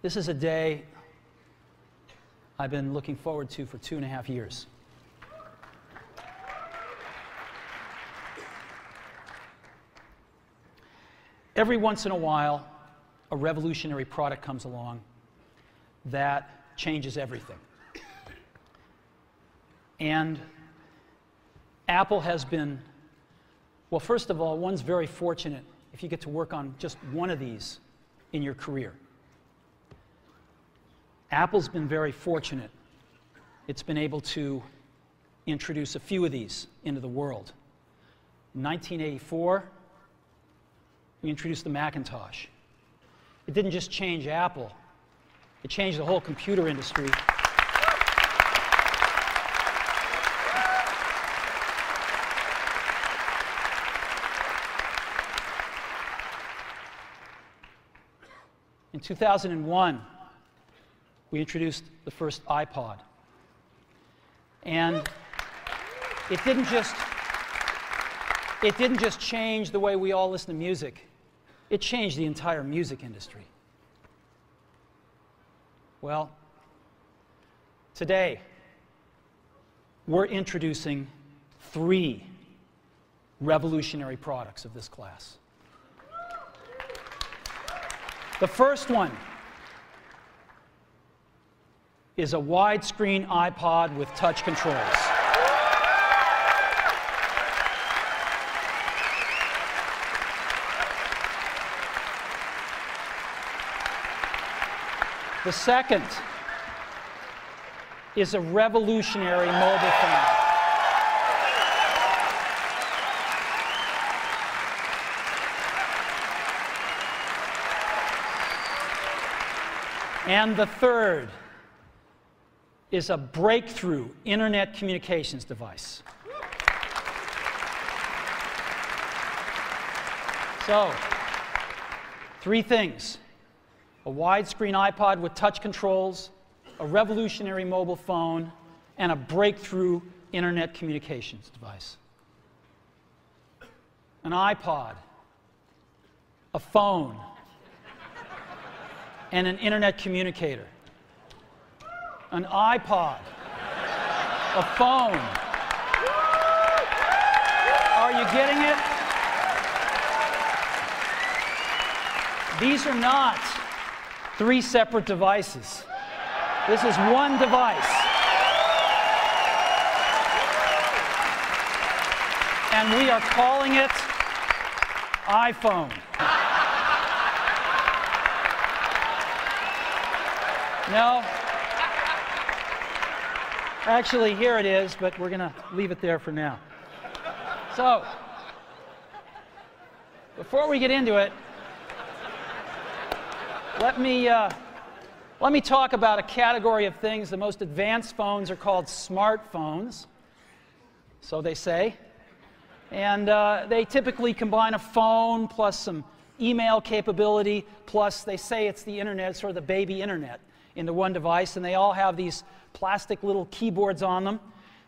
This is a day I've been looking forward to for 2.5 years. Every once in a while, a revolutionary product comes along that changes everything. And Apple has been, well, first of all, one's very fortunate if you get to work on just one of these in your career. Apple's been very fortunate. It's been able to introduce a few of these into the world. In 1984, we introduced the Macintosh. It didn't just change Apple, it changed the whole computer industry. In 2001, we introduced the first iPod. And it didn't just change the way we all listen to music. It changed the entire music industry. Well, today, we're introducing 3 revolutionary products of this class. The first one is a widescreen iPod with touch controls. The second is a revolutionary mobile phone. And the third is a breakthrough internet communications device. So, 3 things: a widescreen iPod with touch controls, a revolutionary mobile phone, and a breakthrough internet communications device. An iPod, a phone, and an internet communicator. An iPod, a phone. Are you getting it? These are not 3 separate devices. This is one device. And we are calling it iPhone. No. Actually, here it is, but we're going to leave it there for now. So, before we get into it, let me talk about a category of things. The most advanced phones are called smartphones, so they say. And they typically combine a phone plus some email capability, plus they say it's the internet, sort of the baby internet, into one device, and they all have these plastic little keyboards on them.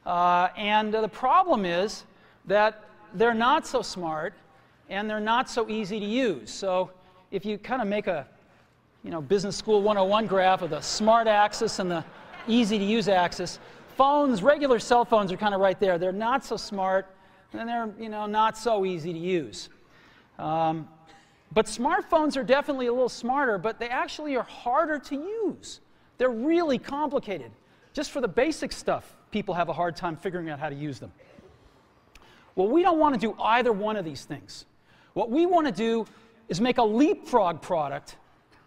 And the problem is that they're not so smart and they're not so easy to use. So if you kind of make a Business School 101 graph of the smart axis and the easy to use axis, phones, regular cell phones are kind of right there. They're not so smart and they're not so easy to use. But smartphones are definitely a little smarter, but they actually are harder to use. They're really complicated. Just for the basic stuff, people have a hard time figuring out how to use them. Well, we don't want to do either one of these things. What we want to do is make a leapfrog product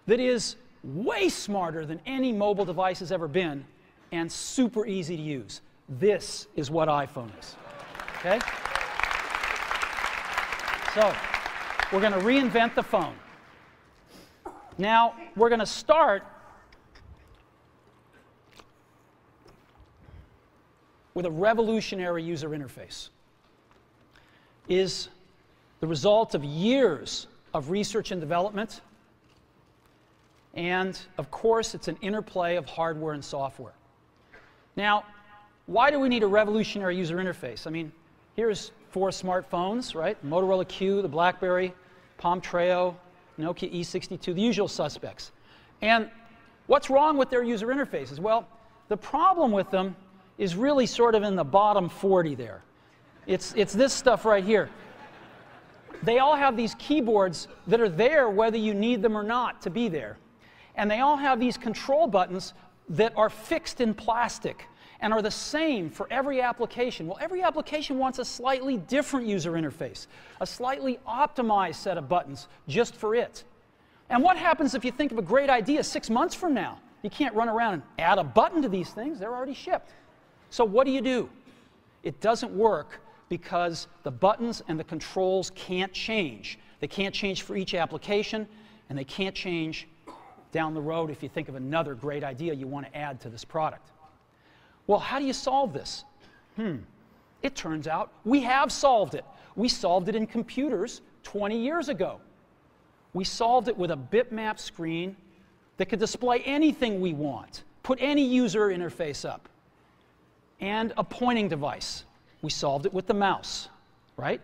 that is way smarter than any mobile device has ever been and super easy to use. This is what iPhone is. Okay? So, we're going to reinvent the phone. Now, we're going to start with a revolutionary user interface. It is the result of years of research and development, and of course, it's an interplay of hardware and software. Now, why do we need a revolutionary user interface? I mean, here's 4 smartphones, right? Motorola Q, the BlackBerry, Palm Treo, Nokia E62, the usual suspects. And What's wrong with their user interfaces? Well, the problem with them is really sort of in the bottom 40 there. It's this stuff right here. They all have these keyboards that are there whether you need them or not to be there. And they all have these control buttons that are fixed in plastic and are the same for every application. Well, every application wants a slightly different user interface, a slightly optimized set of buttons just for it. And what happens if you think of a great idea 6 months from now? You can't run around and add a button to these things. They're already shipped. So what do? It doesn't work because the buttons and the controls can't change. They can't change for each application, and they can't change down the road if you think of another great idea you want to add to this product. Well, how do you solve this? It turns out we have solved it. We solved it in computers 20 years ago. We solved it with a bitmap screen that could display anything we want, put any user interface up, and a pointing device. We solved it with the mouse, right?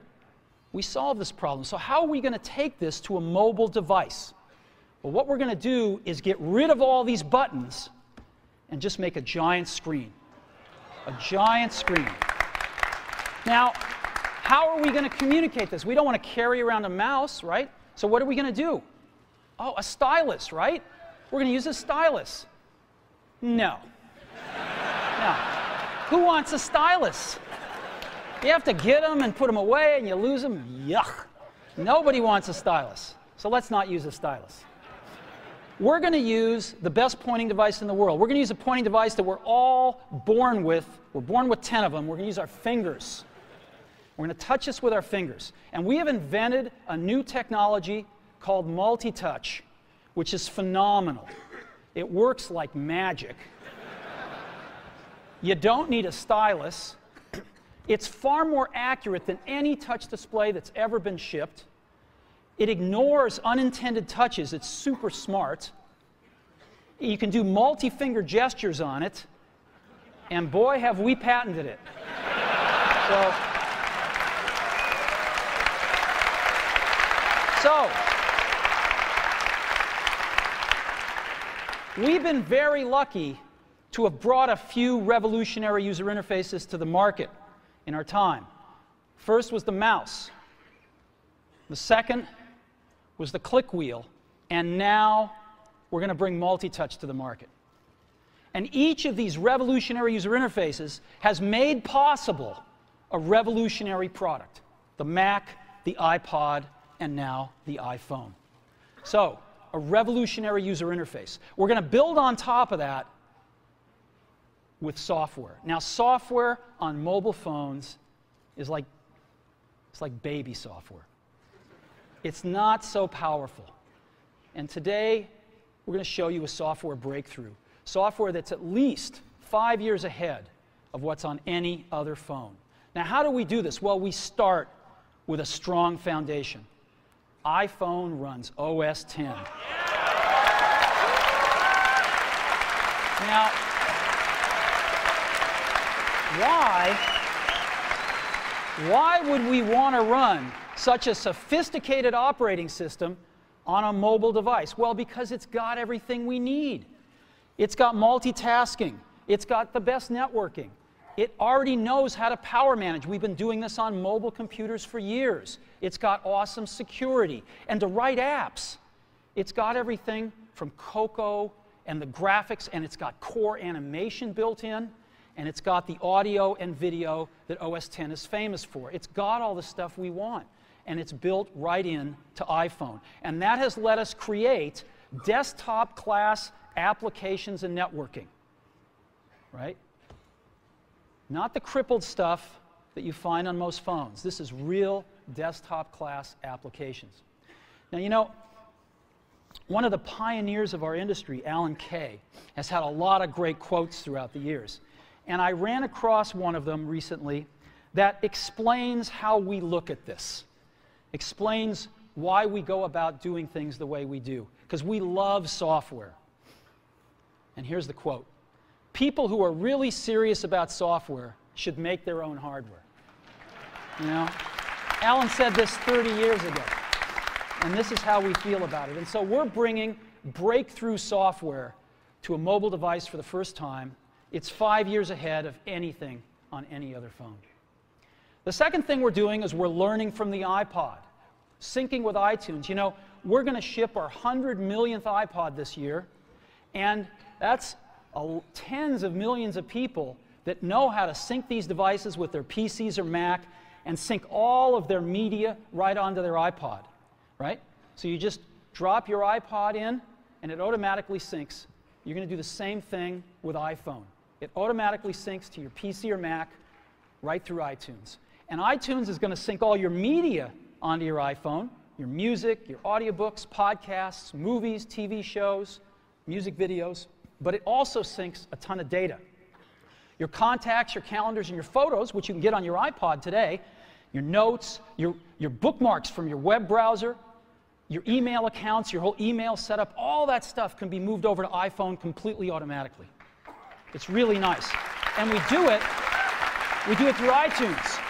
We solved this problem. So how are we going to take this to a mobile device? Well, what we're going to do is get rid of all these buttons and just make a giant screen. A giant screen. Now, how are we going to communicate this? We don't want to carry around a mouse, right? So what are we going to do? Oh, a stylus, right? We're going to use a stylus. No. No. Who wants a stylus? You have to get them and put them away and you lose them. Yuck. Nobody wants a stylus. So let's not use a stylus. We're going to use the best pointing device in the world. We're going to use a pointing device that we're all born with. We're born with 10 of them. We're going to use our fingers. We're going to touch this with our fingers. And we have invented a new technology called multi-touch, which is phenomenal. It works like magic. You don't need a stylus. It's far more accurate than any touch display that's ever been shipped. It ignores unintended touches. It's super smart. You can do multi-finger gestures on it. And boy, have we patented it. So, we've been very lucky to have brought a few revolutionary user interfaces to the market in our time. First was the mouse. The second was the click wheel. And now we're going to bring multi-touch to the market. And each of these revolutionary user interfaces has made possible a revolutionary product. The Mac, the iPod, and now the iPhone. So, a revolutionary user interface. We're going to build on top of that with software. Now, software on mobile phones is like, it's like baby software. It's not so powerful. And today, we're going to show you a software breakthrough. Software that's at least 5 years ahead of what's on any other phone. Now, how do we do this? Well, we start with a strong foundation. iPhone runs OS 10. Now, why would we want to run such a sophisticated operating system on a mobile device? Well, because it's got everything we need. It's got multitasking. It's got the best networking. It already knows how to power manage. We've been doing this on mobile computers for years. It's got awesome security. And to write apps, it's got everything from Cocoa and the graphics, and it's got core animation built in, and it's got the audio and video that OS X is famous for. It's got all the stuff we want, and it's built right in to iPhone. And that has let us create desktop-class applications and networking, right? Not the crippled stuff that you find on most phones. This is real desktop-class applications. Now, you know, one of the pioneers of our industry, Alan Kay, has had a lot of great quotes throughout the years. And I ran across one of them recently that explains how we look at this, explains why we go about doing things the way we do, because we love software. And here's the quote. People who are really serious about software should make their own hardware. You know, Alan said this 30 years ago, and this is how we feel about it. And so we're bringing breakthrough software to a mobile device for the first time, it's 5 years ahead of anything on any other phone. The second thing we're doing is we're learning from the iPod, syncing with iTunes. You know, we're going to ship our 100 millionth iPod this year, and that's tens of millions of people that know how to sync these devices with their PCs or Mac and sync all of their media right onto their iPod, right? So you just drop your iPod in, and it automatically syncs. You're going to do the same thing with iPhone. It automatically syncs to your PC or Mac right through iTunes. And iTunes is going to sync all your media onto your iPhone, your music, your audiobooks, podcasts, movies, TV shows, music videos, but it also syncs a ton of data. Your contacts, your calendars, and your photos, which you can get on your iPod today, your notes, your bookmarks from your web browser, your email accounts, your whole email setup, all that stuff can be moved over to iPhone completely automatically. It's really nice. And we do it through iTunes.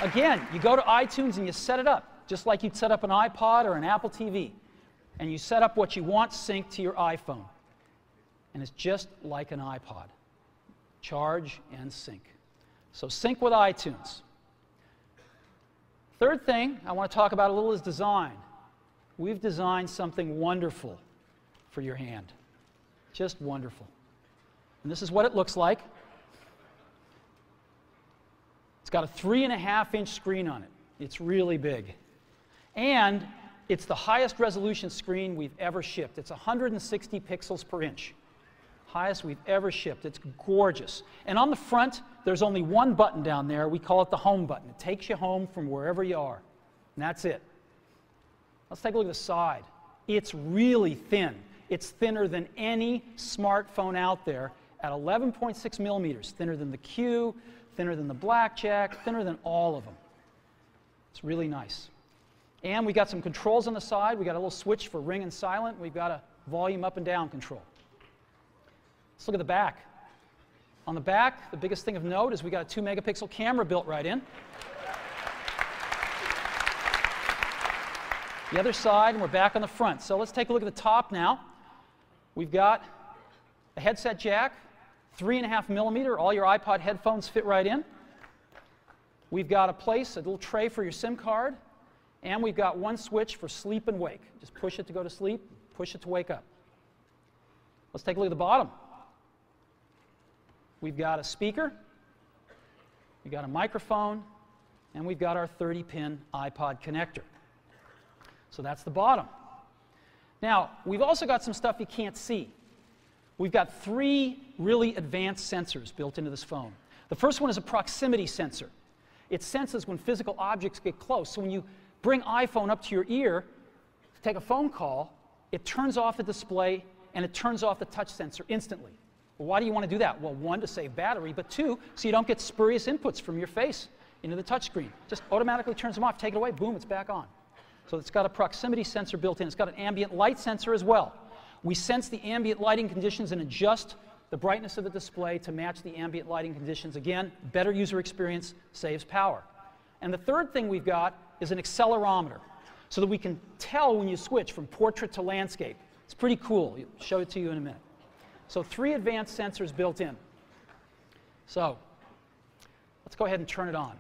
Again, you go to iTunes and you set it up, just like you'd set up an iPod or an Apple TV. And you set up what you want synced to your iPhone. And it's just like an iPod. Charge and sync. So sync with iTunes. Third thing I want to talk about a little is design. We've designed something wonderful for your hand. Just wonderful. And this is what it looks like. It's got a 3.5-inch screen on it. It's really big. And it's the highest resolution screen we've ever shipped. It's 160 pixels per inch. Highest we've ever shipped. It's gorgeous. And on the front, there's only one button down there. We call it the home button. It takes you home from wherever you are. And that's it. Let's take a look at the side. It's really thin. It's thinner than any smartphone out there at 11.6 millimeters. Thinner than the Q, thinner than the Blackjack, thinner than all of them. It's really nice. And we got some controls on the side. We got a little switch for ring and silent. We've got a volume up and down control. Let's look at the back. On the back, the biggest thing of note is we got a 2-megapixel camera built right in. The other side, and we're back on the front. So let's take a look at the top now. We've got a headset jack, 3.5 millimeter. All your iPod headphones fit right in. We've got a little tray for your SIM card. And we've got one switch for sleep and wake. Just push it to go to sleep, push it to wake up. Let's take a look at the bottom. We've got a speaker, we've got a microphone, and we've got our 30-pin iPod connector. So that's the bottom. Now, we've also got some stuff you can't see. We've got 3 really advanced sensors built into this phone. The first one is a proximity sensor. It senses when physical objects get close. So when you bring iPhone up to your ear to take a phone call, it turns off the display and it turns off the touch sensor instantly. Well, why do you want to do that? Well, 1, to save battery, but 2, so you don't get spurious inputs from your face into the touch screen. Just automatically turns them off, take it away, boom, it's back on. So it's got a proximity sensor built in. It's got an ambient light sensor as well. We sense the ambient lighting conditions and adjust the brightness of the display to match the ambient lighting conditions. Again, better user experience, saves power. And the third thing we've got is an accelerometer, so that we can tell when you switch from portrait to landscape. It's pretty cool. I'll show it to you in a minute. So 3 advanced sensors built in. So let's go ahead and turn it on.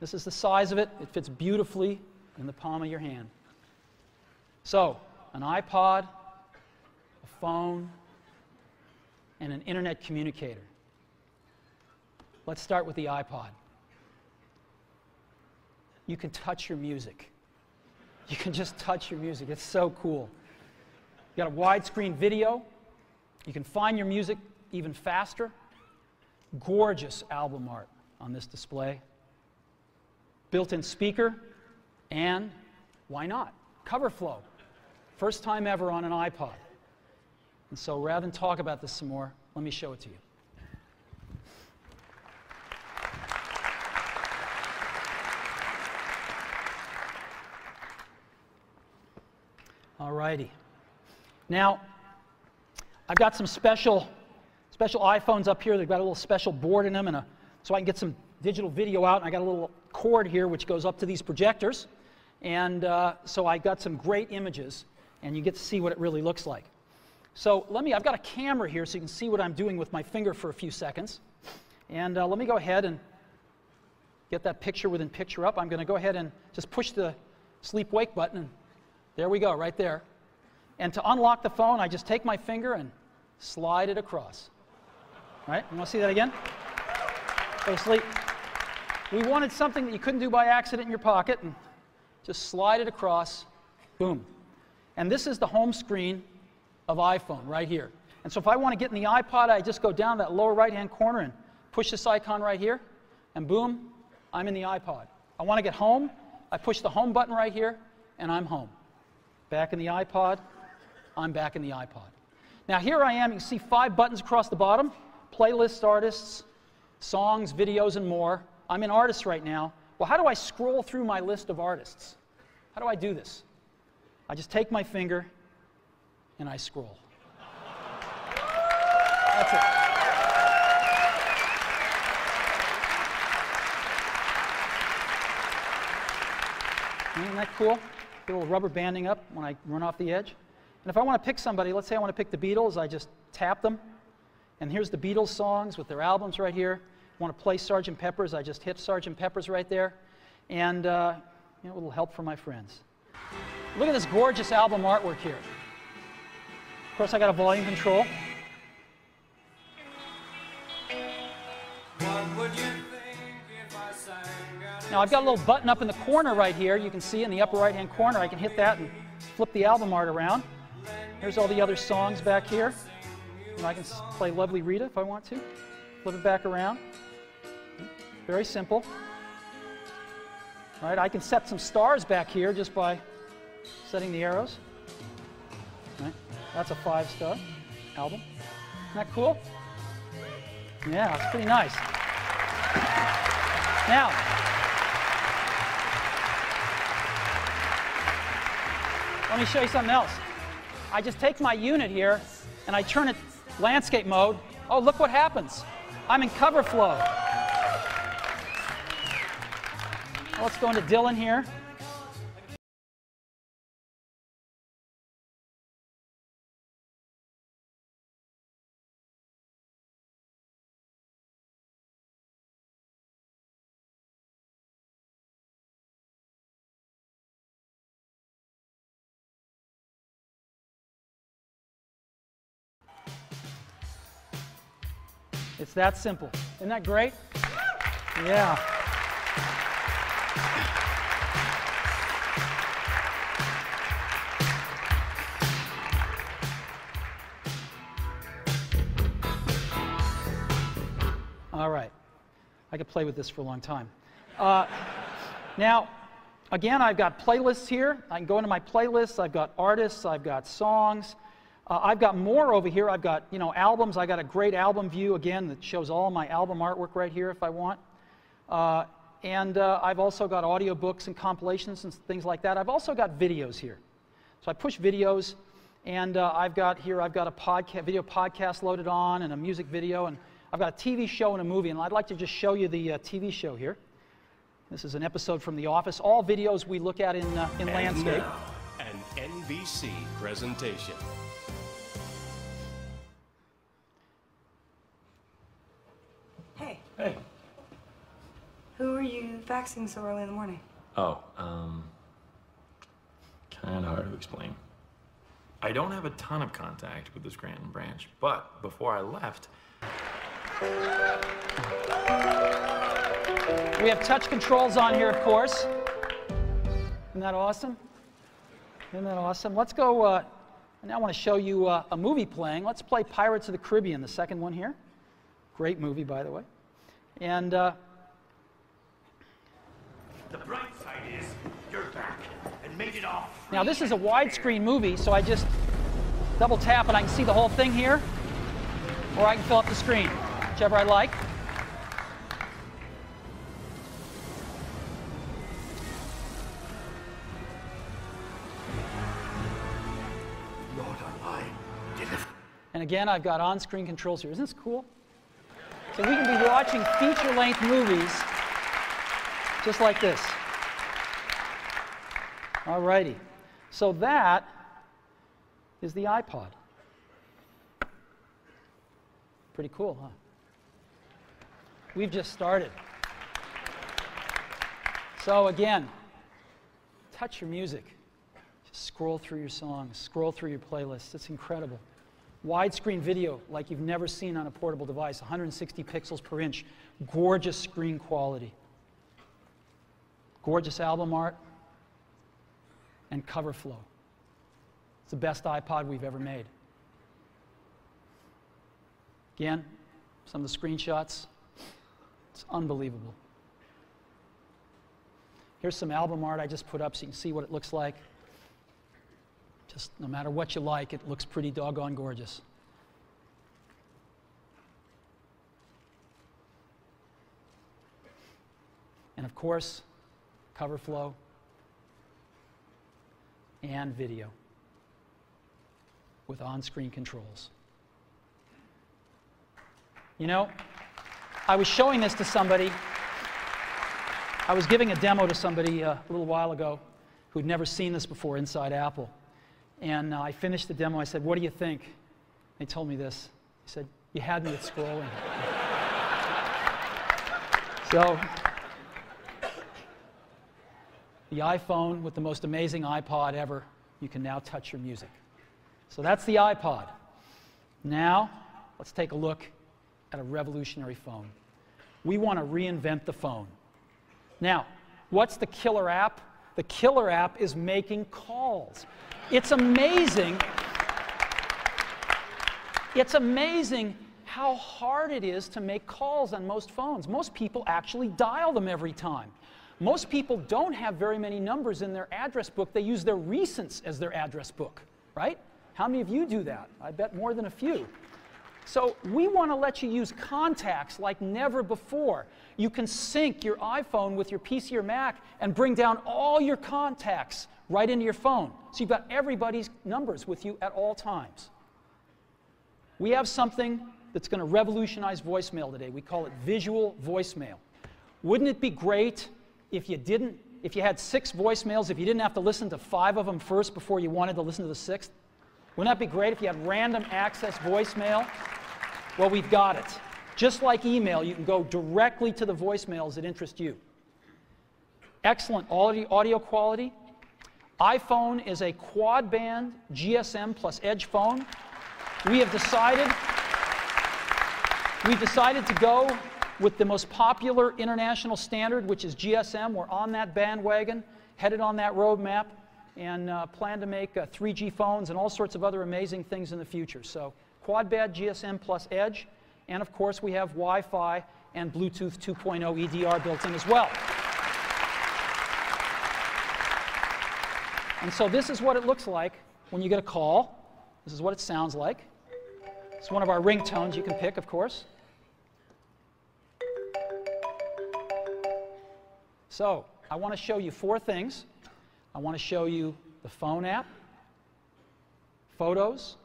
This is the size of it. It fits beautifully in the palm of your hand. So an iPod, a phone, and an internet communicator. Let's start with the iPod. You can touch your music. You can just touch your music. It's so cool. You got a widescreen video. You can find your music even faster. Gorgeous album art on this display. Built-in speaker, and why not? Cover flow. First time ever on an iPod. And so rather than talk about this some more, let me show it to you. All righty. Now, I've got some special iPhones up here. They've got a little special board in them, so I can get some digital video out. And I got a little cord here which goes up to these projectors. And so I got some great images, and you get to see what it really looks like. So I've got a camera here so you can see what I'm doing with my finger for a few seconds. And let me go ahead and get that picture within picture up. I'm going to go ahead and just push the sleep-wake button. And there we go, right there. And to unlock the phone, I just take my finger and slide it across. Right? You want to see that again? Go to sleep. We wanted something that you couldn't do by accident in your pocket, and just slide it across. Boom. And this is the home screen of iPhone right here. And so if I want to get in the iPod, I just go down that lower right-hand corner and push this icon right here, and boom, I'm in the iPod. I want to get home, I push the home button right here, and I'm home. Back in the iPod, I'm back in the iPod. Now here I am, you can see 5 buttons across the bottom, playlists, artists, songs, videos, and more. I'm in artists right now. Well, how do I scroll through my list of artists? How do I do this? I just take my finger and I scroll. That's it. Isn't that cool? Get a little rubber banding up when I run off the edge. And if I want to pick somebody, let's say I want to pick the Beatles, I just tap them. And here's the Beatles songs with their albums right here. I want to play Sgt. Pepper's, I just hit Sgt. Pepper's right there. And a little help from my friends. Look at this gorgeous album artwork here. Of course, I got a volume control. Now I've got a little button up in the corner right here. You can see in the upper right-hand corner. I can hit that and flip the album art around. Here's all the other songs back here. And I can play Lovely Rita if I want to. Flip it back around. Very simple. Right, I can set some stars back here just by setting the arrows. Right, that's a 5-star album. Isn't that cool? Yeah, it's pretty nice. Now, let me show you something else. I just take my unit here and I turn it landscape mode. Oh, look what happens. I'm in cover flow. Well, let's go into Dylan here. It's that simple. Isn't that great? Yeah. All right. I could play with this for a long time. Now, again, I've got playlists here. I can go into my playlists. I've got artists. I've got songs. I've got more over here. I've got, albums. I've got a great album view, again, that shows all my album artwork right here if I want. And I've also got audiobooks and compilations and things like that. I've also got videos here. So I push videos, and I've got a video podcast loaded on and a music video, and I've got a TV show and a movie, and I'd like to just show you the TV show here. This is an episode from The Office. All videos we look at in landscape. Now, an NBC presentation. Hey. Hey. Who are you faxing so early in the morning? Oh, kind of hard to explain. I don't have a ton of contact with the Scranton branch, but before I left... We have touch controls on here, of course. Isn't that awesome? Isn't that awesome? Let's go, and I want to show you a movie playing. Let's play Pirates of the Caribbean, the second one here. Great movie, by the way. And the bright side is you're back and made it off. now this is a widescreen movie, so I just double tap and I can see the whole thing here, or I can fill up the screen, whichever I like. Lord Online, deliver. And again, I've got on-screen controls here. Isn't this cool? So we can be watching feature-length movies just like this. All righty. So that is the iPod. Pretty cool, huh? We've just started. So again, touch your music. Just scroll through your songs, scroll through your playlists. It's incredible. Widescreen video like you've never seen on a portable device, 160 pixels per inch, gorgeous screen quality, gorgeous album art, and cover flow. It's the best iPod we've ever made. Again, some of the screenshots. It's unbelievable. Here's some album art I just put up so you can see what it looks like. Just no matter what you like, it looks pretty doggone gorgeous. And of course, cover flow and video with on-screen controls. You know, I was showing this to somebody. I was giving a demo to somebody a little while ago who'd never seen this before inside Apple. And I finished the demo. I said, "What do you think?" They told me this. He said, "You had me at scrolling." So, the iPhone with the most amazing iPod ever, you can now touch your music. So that's the iPod. Now, let's take a look at a revolutionary phone. We want to reinvent the phone. Now, what's the killer app? The killer app is making calls. It's amazing. It's amazing how hard it is to make calls on most phones. Most people actually dial them every time. Most people don't have very many numbers in their address book. They use their recents as their address book, right? How many of you do that? I bet more than a few. So we want to let you use contacts like never before. You can sync your iPhone with your PC or Mac and bring down all your contacts right into your phone. So you've got everybody's numbers with you at all times. We have something that's going to revolutionize voicemail today. We call it visual voicemail. Wouldn't it be great if you had 6 voicemails, if you didn't have to listen to 5 of them first before you wanted to listen to the 6th? Wouldn't that be great if you had random access voicemail? Well, we've got it. Just like email, you can go directly to the voicemails that interest you. Excellent audio quality. iPhone is a quad-band GSM plus Edge phone. We've decided to go with the most popular international standard, which is GSM. We're on that bandwagon, headed on that roadmap, and plan to make 3G phones and all sorts of other amazing things in the future. So quad-band GSM plus Edge, and of course we have Wi-Fi and Bluetooth 2.0 EDR built in as well. And so this is what it looks like when you get a call. This is what it sounds like. It's one of our ringtones you can pick, of course. So I want to show you 4 things. I want to show you the phone app, photos,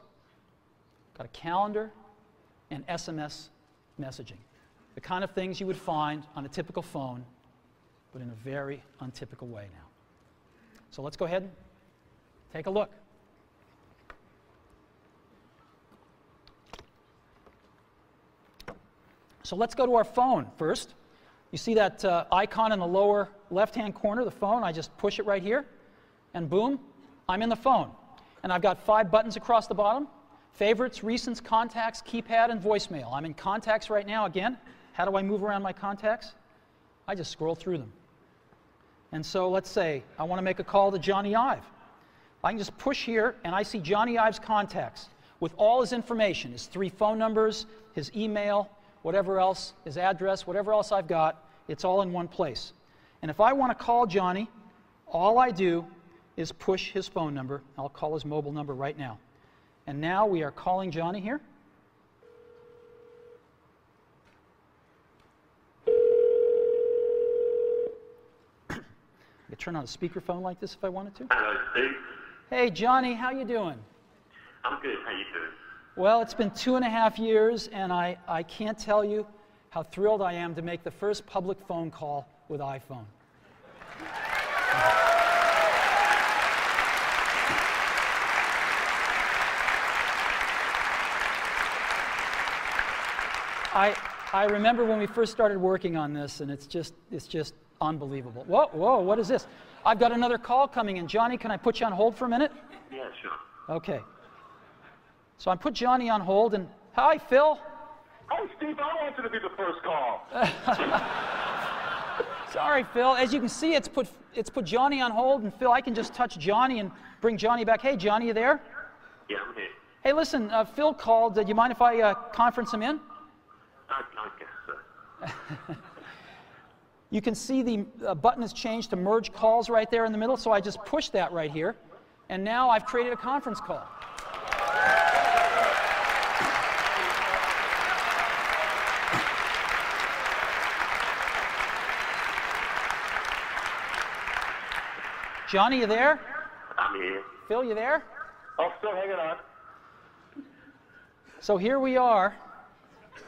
got a calendar, and SMS messaging. The kind of things you would find on a typical phone, but in a very untypical way now. So let's go ahead and take a look. So let's go to our phone first. You see that icon in the lower left-hand corner of the phone? I just push it right here, and boom, I'm in the phone. And I've got 5 buttons across the bottom: favorites, recents, contacts, keypad, and voicemail. I'm in contacts right now again. How do I move around my contacts? I just scroll through them. And so let's say I want to make a call to Johnny Ive. I can just push here, and I see Johnny Ive's contacts with all his information, his 3 phone numbers, his email, whatever else, his address, whatever else I've got, it's all in one place. And if I want to call Johnny, all I do is push his phone number. I'll call his mobile number right now. And now we are calling Johnny here. I could turn on a speakerphone like this if I wanted to. Hello, Steve. Hey, Johnny, how you doing? I'm good. How you doing? Well, it's been 2.5 years, and I can't tell you how thrilled I am to make the first public phone call with iPhone. I remember when we first started working on this, and it's just unbelievable. Whoa, whoa, what is this? I've got another call coming in. Johnny, can I put you on hold for a minute? Yeah, sure. Okay. So I put Johnny on hold, and hi, Phil. Hi, Steve. I wanted to be the first call. Sorry, Phil. As you can see, it's put Johnny on hold, and Phil, I can just touch Johnny and bring Johnny back. Hey, Johnny, you there? Yeah, I'm here. Hey, listen, Phil called. Do you mind if I conference him in? I guess so. You can see the button has changed to merge calls right there in the middle, so I just pushed that right here, and now I've created a conference call. Johnny, you there? I'm here. Phil, you there? I'm still hanging on. So here we are.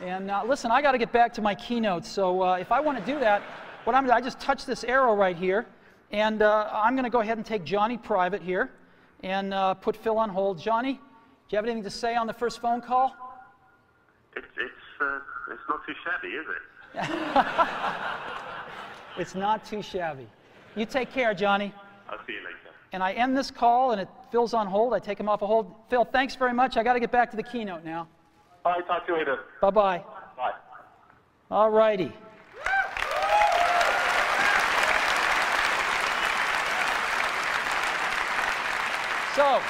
And listen, I got to get back to my keynote. So if I want to do that, what I'm going to do, I just touch this arrow right here. And I'm going to go ahead and take Johnny private here and put Phil on hold. Johnny, do you have anything to say on the first phone call? It's not too shabby, is it? It's not too shabby. You take care, Johnny. I'll see you later. And I end this call, and Phil's on hold. I take him off a hold. Phil, thanks very much. I got to get back to the keynote now. All right, talk to you later. Bye-bye. Bye. All righty. So,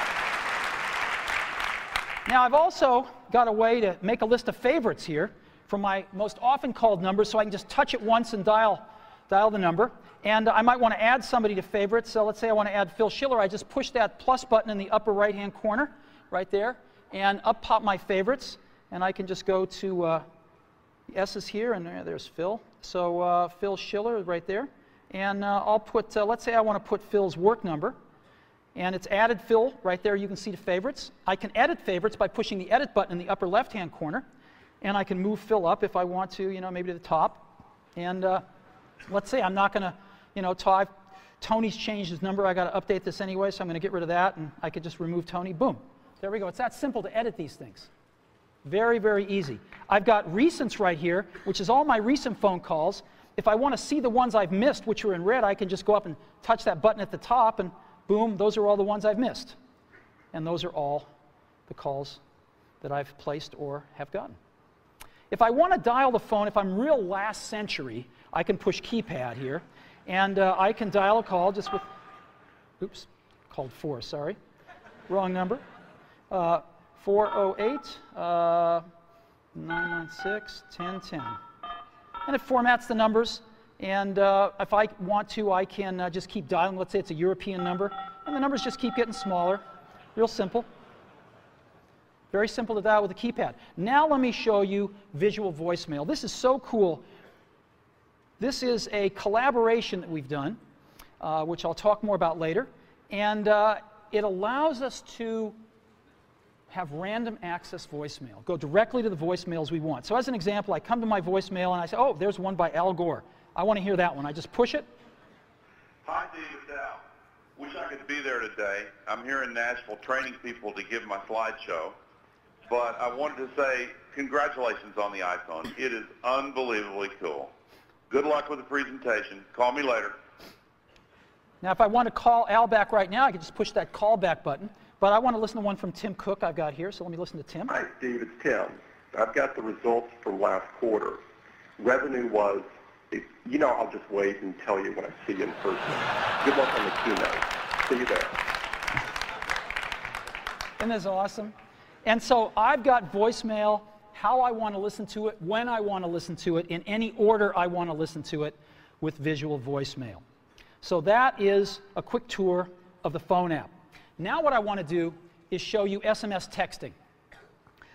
now I've also got a way to make a list of favorites here from my most often called numbers, so I can just touch it once and dial the number. And I might want to add somebody to favorites. So let's say I want to add Phil Schiller. I just push that plus button in the upper right-hand corner right there, and up pop my favorites. And I can just go to the S's here, and there's Phil. So Phil Schiller right there. And I'll put, let's say I want to put Phil's work number. And it's added Phil right there. You can see the favorites. I can edit favorites by pushing the edit button in the upper left-hand corner. And I can move Phil up if I want to, maybe to the top. And let's say I'm not going to, Tony's changed his number. I got to update this anyway, so I'm going to get rid of that. And I could just remove Tony. Boom. There we go. It's that simple to edit these things. Very, very easy. I've got recents right here, which is all my recent phone calls. If I want to see the ones I've missed, which are in red, I can just go up and touch that button at the top, and boom, those are all the ones I've missed. And those are all the calls that I've placed or have gotten. If I want to dial the phone, if I'm real last century, I can push keypad here, and I can dial a call just with, oops, called 4, sorry, wrong number. 408 996 1010. And it formats the numbers, and if I want to, I can just keep dialing. Let's say it's a European number, and the numbers just keep getting smaller. Real simple. Very simple to dial with a keypad. Now let me show you visual voicemail. This is so cool. This is a collaboration that we've done, which I'll talk more about later, and it allows us to have random access voicemail, go directly to the voicemails we want. So as an example, I come to my voicemail and I say, oh, there's one by Al Gore. I want to hear that one. I just push it. Hi, David Al. Wish I could be there today. I'm here in Nashville training people to give my slideshow. But I wanted to say congratulations on the iPhone. It is unbelievably cool. Good luck with the presentation. Call me later. Now, if I want to call Al back right now, I can just push that call back button. But I want to listen to one from Tim Cook I've got here, so let me listen to Tim. Hi, Steve. It's Tim. I've got the results from last quarter. Revenue was, I'll just wait and tell you when I see you in person. Good luck on the keynote. See you there. Isn't this awesome? And so I've got voicemail, how I want to listen to it, when I want to listen to it, in any order I want to listen to it with visual voicemail. So that is a quick tour of the phone app. Now what I want to do is show you SMS texting.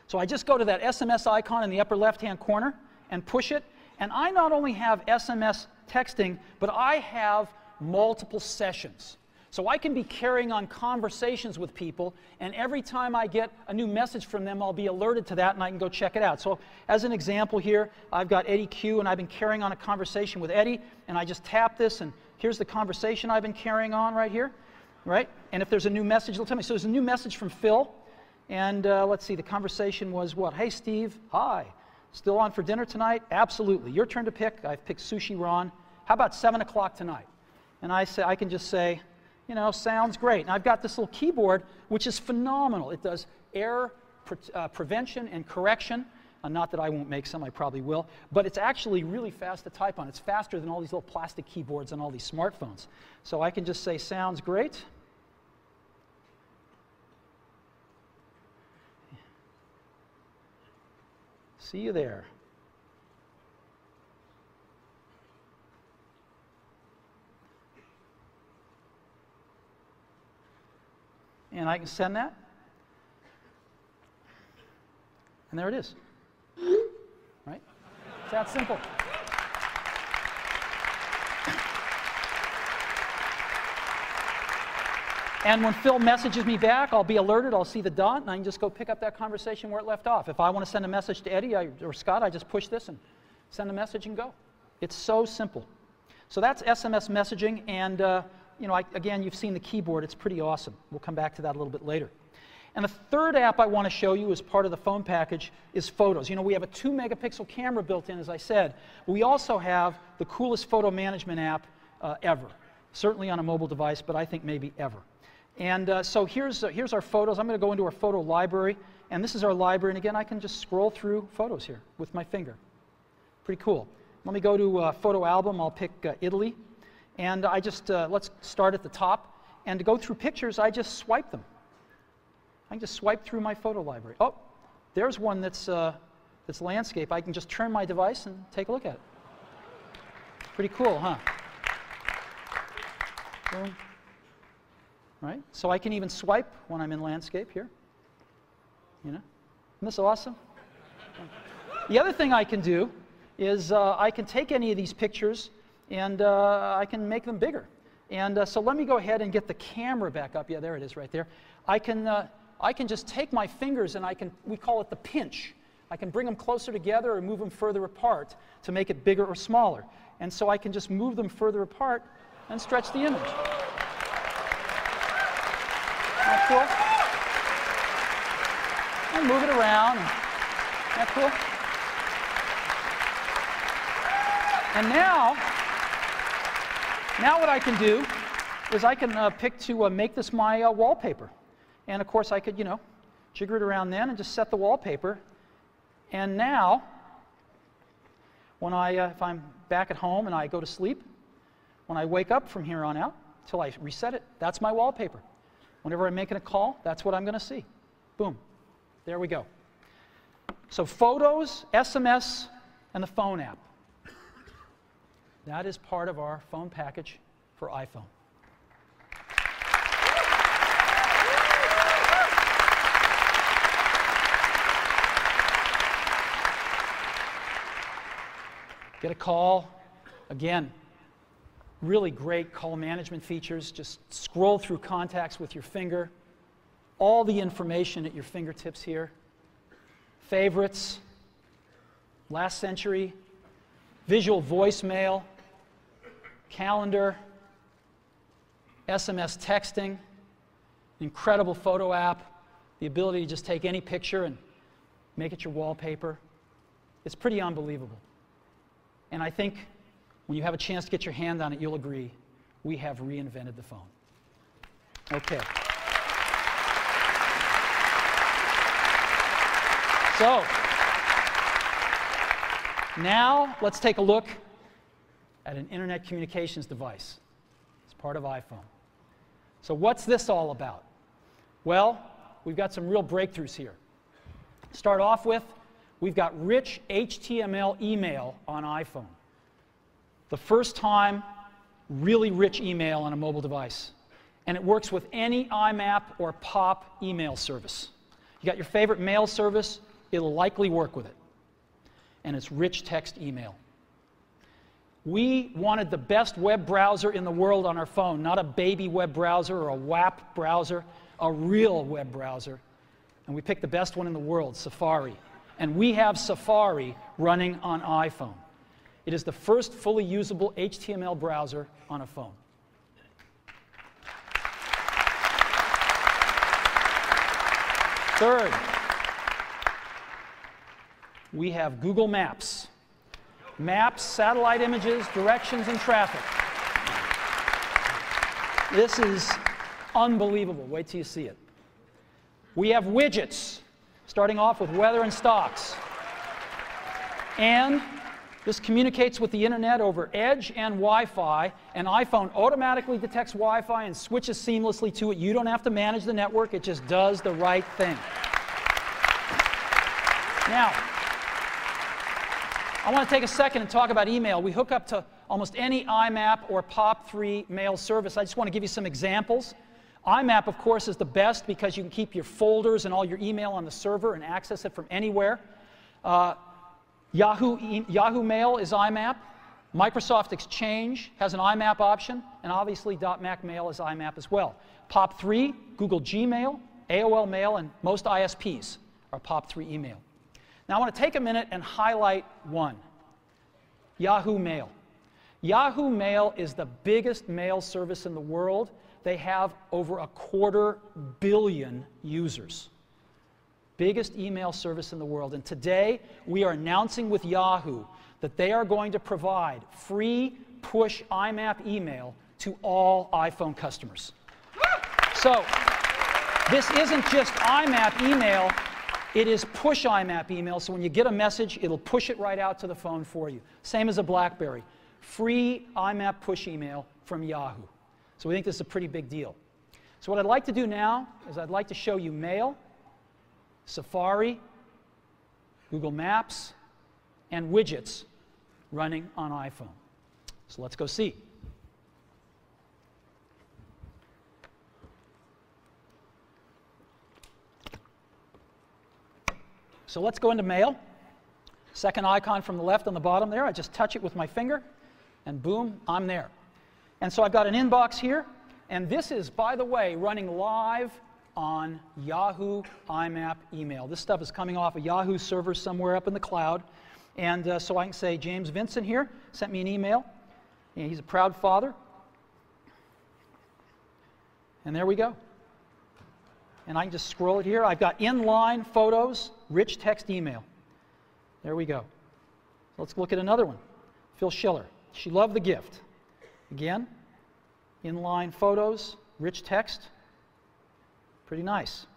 So I just go to that SMS icon in the upper left-hand corner and push it. And I not only have SMS texting, but I have multiple sessions. So I can be carrying on conversations with people, and every time I get a new message from them, I'll be alerted to that, and I can go check it out. So as an example here, I've got Eddie Q, and I've been carrying on a conversation with Eddie, and I just tap this, and here's the conversation I've been carrying on right here, right? And if there's a new message, it'll tell me. So there's a new message from Phil, and let's see, the conversation was what? Hey, Steve, hi. Still on for dinner tonight? Absolutely. Your turn to pick. I've picked sushi Ron. How about 7 o'clock tonight? And I can just say, you know, sounds great. And I've got this little keyboard, which is phenomenal. It does error prevention and correction. Not that I won't make some, I probably will. But it's actually really fast to type on. It's faster than all these little plastic keyboards on all these smartphones. So I can just say, sounds great. See you there. And I can send that. And there it is. Right? It's that simple. And when Phil messages me back, I'll be alerted, I'll see the dot, and I can just go pick up that conversation where it left off. If I want to send a message to Eddie or Scott, I just push this and send a message and go. It's so simple. So that's SMS messaging, and you know, again, you've seen the keyboard. It's pretty awesome. We'll come back to that a little bit later. And the third app I want to show you as part of the phone package is Photos. You know, we have a 2-megapixel camera built in, as I said. We also have the coolest photo management app ever. Certainly on a mobile device, but I think maybe ever. And so here's our photos. I'm going to go into our photo library, and this is our library. And again, I can just scroll through photos here with my finger. Pretty cool. Let me go to photo album. I'll pick Italy, and I just let's start at the top. And to go through pictures, I just swipe them. I can just swipe through my photo library. Oh, there's one that's landscape. I can just turn my device and take a look at it. Pretty cool, huh? Boom. Right? So I can even swipe when I'm in landscape here. You know? Isn't this awesome? The other thing I can do is I can take any of these pictures and I can make them bigger. And so let me go ahead and get the camera back up. Yeah, there it is right there. I can just take my fingers and we call it the pinch. I can bring them closer together or move them further apart to make it bigger or smaller. And so I can just move them further apart and stretch the image. That cool? And move it around. That cool? And now what I can do is I can pick to make this my wallpaper. And of course I could, you know, jigger it around then and just set the wallpaper. And now, when if I'm back at home and I go to sleep, when I wake up from here on out, till I reset it, that's my wallpaper. Whenever I'm making a call, that's what I'm going to see. Boom. There we go. So photos, SMS, and the phone app. That is part of our phone package for iPhone. Get a call. Again, really great call management features. Just scroll through contacts with your finger. All the information at your fingertips here. Favorites, last century, visual voicemail, calendar, SMS texting, incredible photo app, the ability to just take any picture and make it your wallpaper. It's pretty unbelievable. And I think when you have a chance to get your hand on it, you'll agree, we have reinvented the phone. Okay. So, now let's take a look at an internet communications device. It's part of iPhone. So what's this all about? Well, we've got some real breakthroughs here. Start off with, we've got rich HTML email on iPhone. The first time, really rich email on a mobile device. And it works with any IMAP or POP email service. You got your favorite mail service, it'll likely work with it. And it's rich text email. We wanted the best web browser in the world on our phone, not a baby web browser or a WAP browser, a real web browser. And we picked the best one in the world, Safari. And we have Safari running on iPhone. It is the first fully usable HTML browser on a phone. Third, we have Google Maps. Maps, satellite images, directions, and traffic. This is unbelievable. Wait till you see it. We have widgets, starting off with weather and stocks. And this communicates with the internet over Edge and Wi-Fi, and iPhone automatically detects Wi-Fi and switches seamlessly to it. You don't have to manage the network, it just does the right thing. Now, I want to take a second and talk about email. We hook up to almost any IMAP or POP3 mail service. I just want to give you some examples. IMAP, of course, is the best because you can keep your folders and all your email on the server and access it from anywhere. Yahoo Mail is IMAP. Microsoft Exchange has an IMAP option, and obviously .Mac Mail is IMAP as well. POP3, Google Gmail, AOL Mail, and most ISPs are POP3 email. Now I want to take a minute and highlight one, Yahoo Mail. Yahoo Mail is the biggest mail service in the world. They have over 250 million users. Biggest email service in the world. And today, we are announcing with Yahoo that they are going to provide free push IMAP email to all iPhone customers. So, this isn't just IMAP email, it is push IMAP email. So when you get a message, it'll push it right out to the phone for you. Same as a BlackBerry. Free IMAP push email from Yahoo. So we think this is a pretty big deal. So what I'd like to do now is I'd like to show you Mail, Safari, Google Maps, and widgets running on iPhone. So let's go see. So let's go into Mail. Second icon from the left on the bottom there. I just touch it with my finger, and boom, I'm there. And so I've got an inbox here, and this is, by the way, running live on Yahoo IMAP email. This stuff is coming off a Yahoo server somewhere up in the cloud. And so I can say, James Vincent here sent me an email. And he's a proud father. And there we go. And I can just scroll it here. I've got inline photos, rich text email. There we go. Let's look at another one. Phil Schiller. She loved the gift. Again, inline photos, rich text. Pretty nice.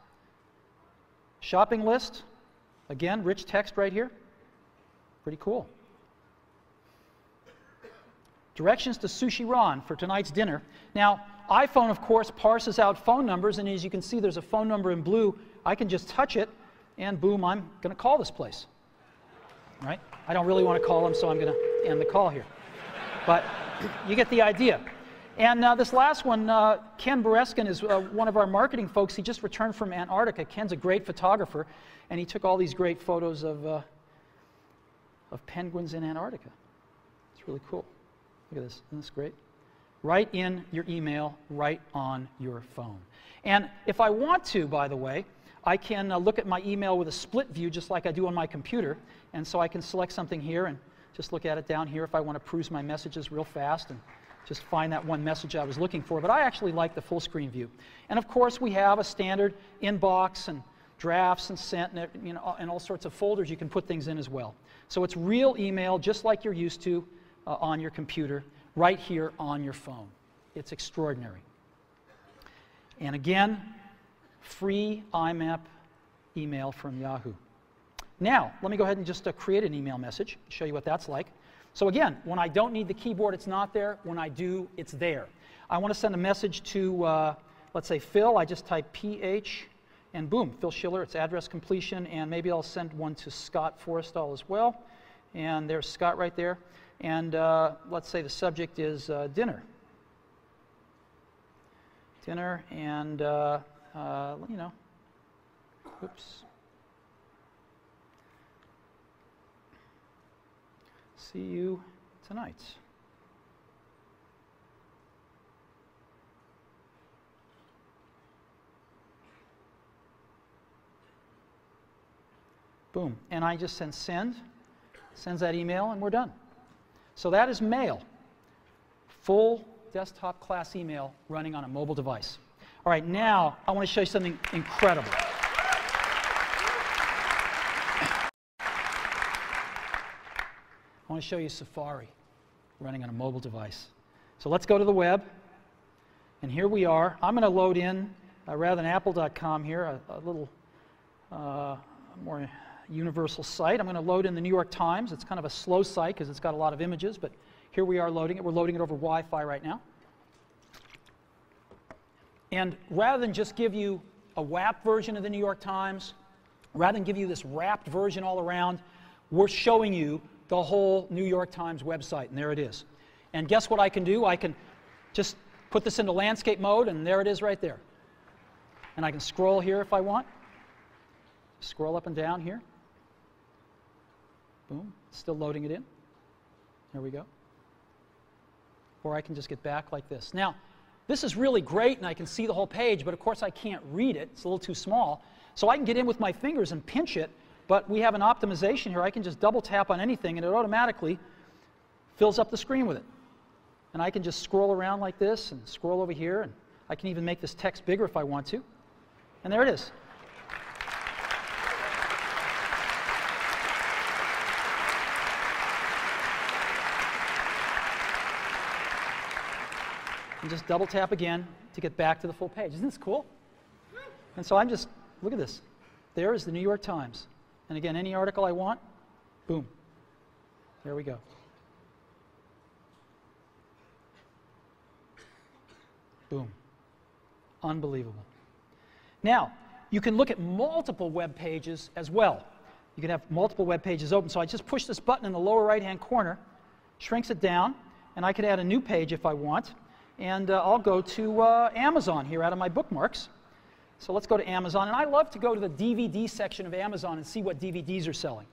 Shopping list. Again, rich text right here. Pretty cool. Directions to Sushi Ron for tonight's dinner. Now, iPhone, of course, parses out phone numbers, and as you can see, there's a phone number in blue. I can just touch it, and boom, I'm going to call this place. Right? I don't really want to call them, so I'm going to end the call here. But you get the idea. And this last one, Ken Bereskin is one of our marketing folks. He just returned from Antarctica. Ken's a great photographer, and he took all these great photos of penguins in Antarctica. It's really cool. Look at this. Isn't this great? Right in your email, right on your phone. And if I want to, by the way, I can look at my email with a split view just like I do on my computer. And so I can select something here and just look at it down here if I want to peruse my messages real fast and just find that one message I was looking for. But I actually like the full screen view. And of course, we have a standard inbox and drafts and sent and, and all sorts of folders you can put things in as well. So it's real email just like you're used to on your computer, right here on your phone. It's extraordinary. And again, free IMAP email from Yahoo. Now, let me go ahead and just create an email message, show you what that's like. So again, when I don't need the keyboard, it's not there. When I do, it's there. I want to send a message to, let's say, Phil. I just type PH, and boom, Phil Schiller, it's address completion, and maybe I'll send one to Scott Forrestal as well. And there's Scott right there. And let's say the subject is dinner. Dinner, and, oops. See you tonight. Boom. And I just sends that email, and we're done. So that is Mail. Full desktop class email running on a mobile device. All right, now I want to show you something incredible. want to show you Safari running on a mobile device. So let's go to the web. And here we are. I'm going to load in, rather than apple.com here, a little more universal site. I'm going to load in the New York Times. It's kind of a slow site because it's got a lot of images, but here we are loading it. We're loading it over Wi-Fi right now. And rather than just give you a WAP version of the New York Times, rather than give you this wrapped version all around, we're showing you the whole New York Times website, and there it is. And guess what I can do? I can just put this into landscape mode, and there it is right there. And I can scroll here if I want. Scroll up and down here. Boom, still loading it in. There we go. Or I can just get back like this. Now, this is really great, and I can see the whole page, but of course I can't read it. It's a little too small. So I can get in with my fingers and pinch it, but we have an optimization here. I can just double tap on anything, and it automatically fills up the screen with it. And I can just scroll around like this and scroll over here, and I can even make this text bigger if I want to. And there it is. And just double tap again to get back to the full page. Isn't this cool? And so I'm just, look at this. There is the New York Times. And again, any article I want, boom. There we go. Boom. Unbelievable. Now, you can look at multiple web pages as well. You can have multiple web pages open. So I just push this button in the lower right-hand corner, shrinks it down, and I could add a new page if I want. And I'll go to Amazon here out of my bookmarks. So let's go to Amazon. And I love to go to the DVD section of Amazon and see what DVDs are selling.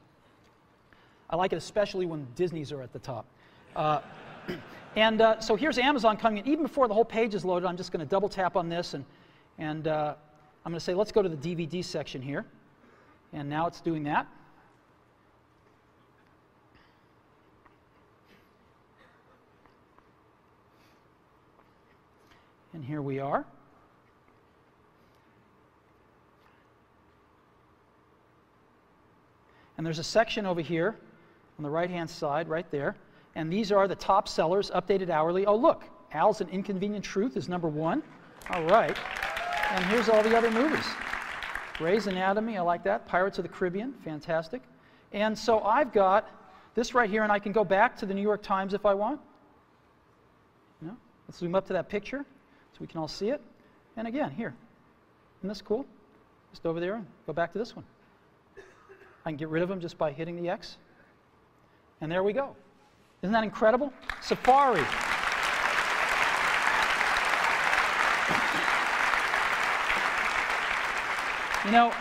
I like it especially when Disney's are at the top. So here's Amazon coming in. Even before the whole page is loaded, I'm just going to double tap on this, and I'm going to say, let's go to the DVD section here. And now it's doing that. And here we are. And there's a section over here on the right-hand side, right there. And these are the top sellers, updated hourly. Oh, look, Al's An Inconvenient Truth is #1. All right. And here's all the other movies. Grey's Anatomy, I like that. Pirates of the Caribbean, fantastic. And so I've got this right here, and I can go back to the New York Times if I want. Let's zoom up to that picture so we can all see it. And again, here. Isn't this cool? Just over there and go back to this one. I can get rid of them just by hitting the X. And there we go. Isn't that incredible? Safari. You know,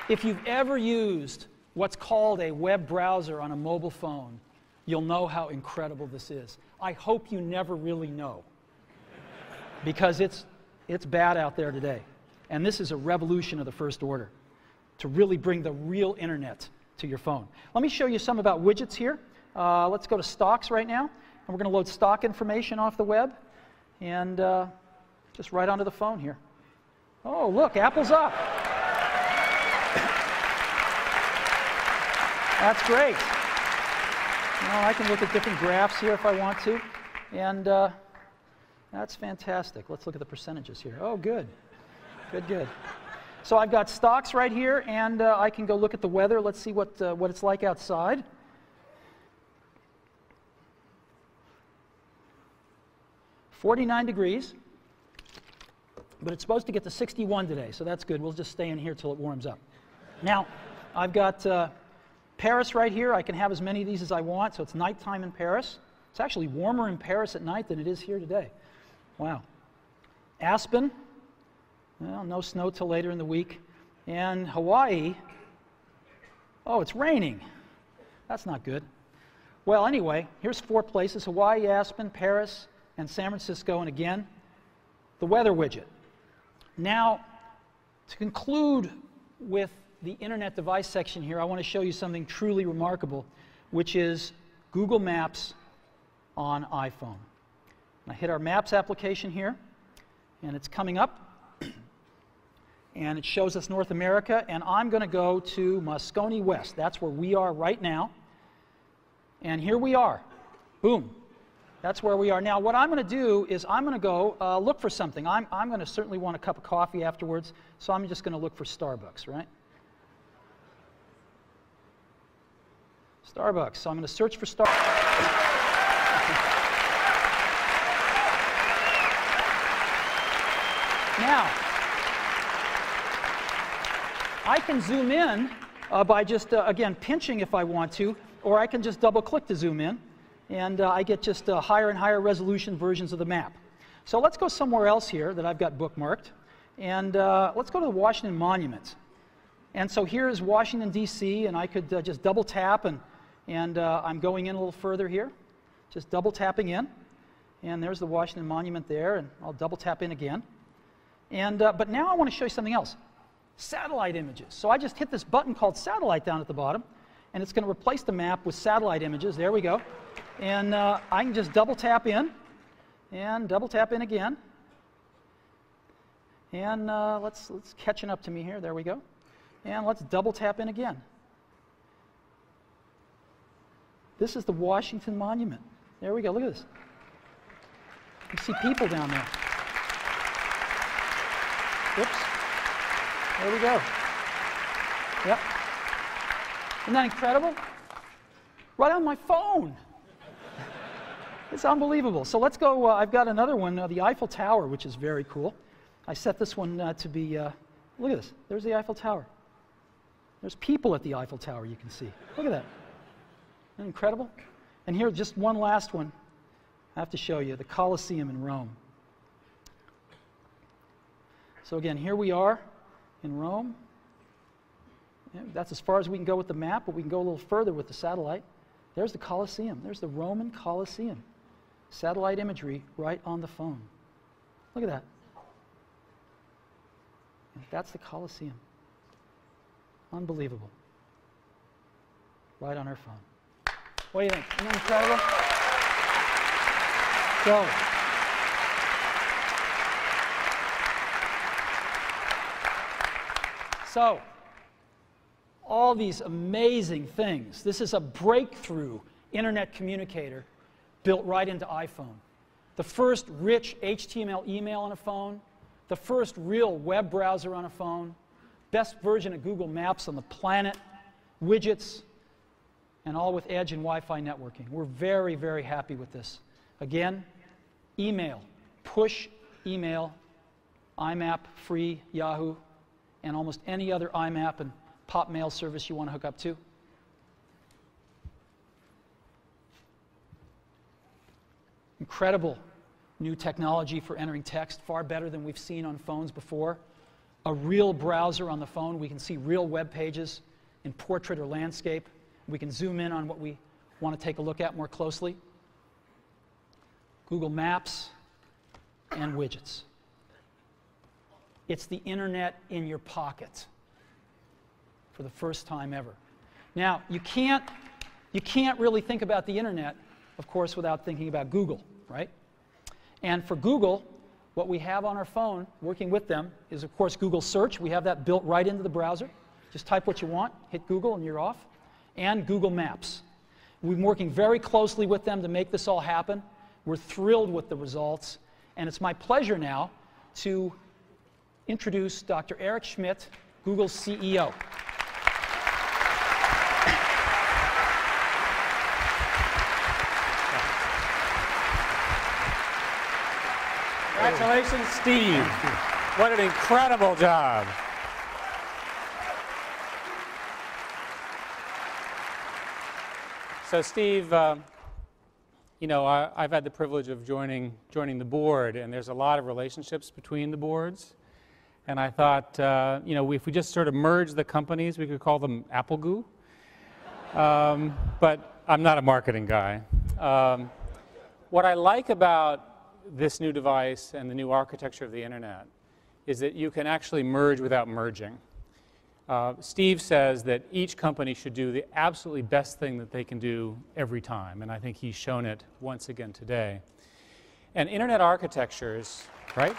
if you've ever used what's called a web browser on a mobile phone, you'll know how incredible this is. I hope you never really know, because it's bad out there today. And this is a revolution of the first order, to really bring the real internet to your phone. Let me show you some about widgets here. Let's go to stocks right now, and we're going to load stock information off the web, and just right onto the phone here. Oh, look, Apple's up. That's great. You know, I can look at different graphs here if I want to, and that's fantastic. Let's look at the percentages here. Oh, good. Good, good. So I've got stocks right here, and I can go look at the weather. Let's see what it's like outside. .49 but it's supposed to get to 61 today, so that's good. We'll just stay in here till it warms up. Now, I've got Paris right here. I can have as many of these as I want, so it's nighttime in Paris. It's actually warmer in Paris at night than it is here today. Wow. Aspen, well, no snow till later in the week. And Hawaii, oh, it's raining. That's not good. Well, anyway, here's 4 places: Hawaii, Aspen, Paris, and San Francisco. And again, the weather widget. Now, to conclude with the Internet device section here, I want to show you something truly remarkable, which is Google Maps on iPhone. I hit our Maps application here, and it's coming up, and it shows us North America, and I'm going to go to Moscone West. That's where we are right now. And here we are. Boom. That's where we are. Now, what I'm going to do is I'm going to go look for something. I'm going to certainly want a cup of coffee afterwards, so I'm just going to look for Starbucks, right? Starbucks. So I'm going to search for Starbucks. Now, I can zoom in by just, again, pinching if I want to, or I can just double-click to zoom in, and I get just higher and higher resolution versions of the map. So let's go somewhere else here that I've got bookmarked, and let's go to the Washington Monument. And so here is Washington, D.C., and I could just double-tap, and I'm going in a little further here, just double-tapping in, and there's the Washington Monument there, and I'll double-tap in again. And, but now I want to show you something else. Satellite images. So I just hit this button called Satellite down at the bottom, and it's going to replace the map with satellite images. There we go. And I can just double tap in, and double tap in again. And let's catching up to me here. There we go. And let's double tap in again. This is the Washington Monument. There we go. Look at this. You see people down there. Whoops. There we go. Yep. Isn't that incredible? Right on my phone. It's unbelievable. So let's go. I've got another one, the Eiffel Tower, which is very cool. I set this one to be, look at this. There's the Eiffel Tower. There's people at the Eiffel Tower, you can see. Look at that. Isn't that incredible? And here, just one last one. I have to show you, the Colosseum in Rome. So again, here we are in Rome. Yeah, that's as far as we can go with the map, but we can go a little further with the satellite. There's the Colosseum. There's the Roman Colosseum. Satellite imagery right on the phone. Look at that. And that's the Colosseum. Unbelievable. Right on our phone. What do you think? Isn't that incredible? So, all these amazing things. This is a breakthrough internet communicator built right into iPhone. The first rich HTML email on a phone, the first real web browser on a phone, best version of Google Maps on the planet, widgets, and all with Edge and Wi-Fi networking. We're very, very happy with this. Again, email, push email, IMAP, free, Yahoo, and almost any other IMAP and pop mail service you want to hook up to. Incredible new technology for entering text, far better than we've seen on phones before. A real browser on the phone. We can see real web pages in portrait or landscape. We can zoom in on what we want to take a look at more closely. Google Maps and widgets. It's the internet in your pocket for the first time ever. Now, you can't really think about the internet, of course, without thinking about Google, right? And for Google, what we have on our phone, working with them, is, of course, Google Search. We have that built right into the browser. Just type what you want, hit Google, and you're off. And Google Maps. We've been working very closely with them to make this all happen. We're thrilled with the results. And it's my pleasure now to introduce Dr. Eric Schmidt, Google's CEO. Congratulations, Steve. What an incredible job. So, Steve, you know, I've had the privilege of joining the board, and there's a lot of relationships between the boards. And I thought, you know, if we just sort of merge the companies, we could call them Apple Goo. But I'm not a marketing guy. What I like about this new device and the new architecture of the internet is that you can actually merge without merging. Steve says that each company should do the absolutely best thing that they can do every time, and I think he's shown it once again today. And internet architectures, right?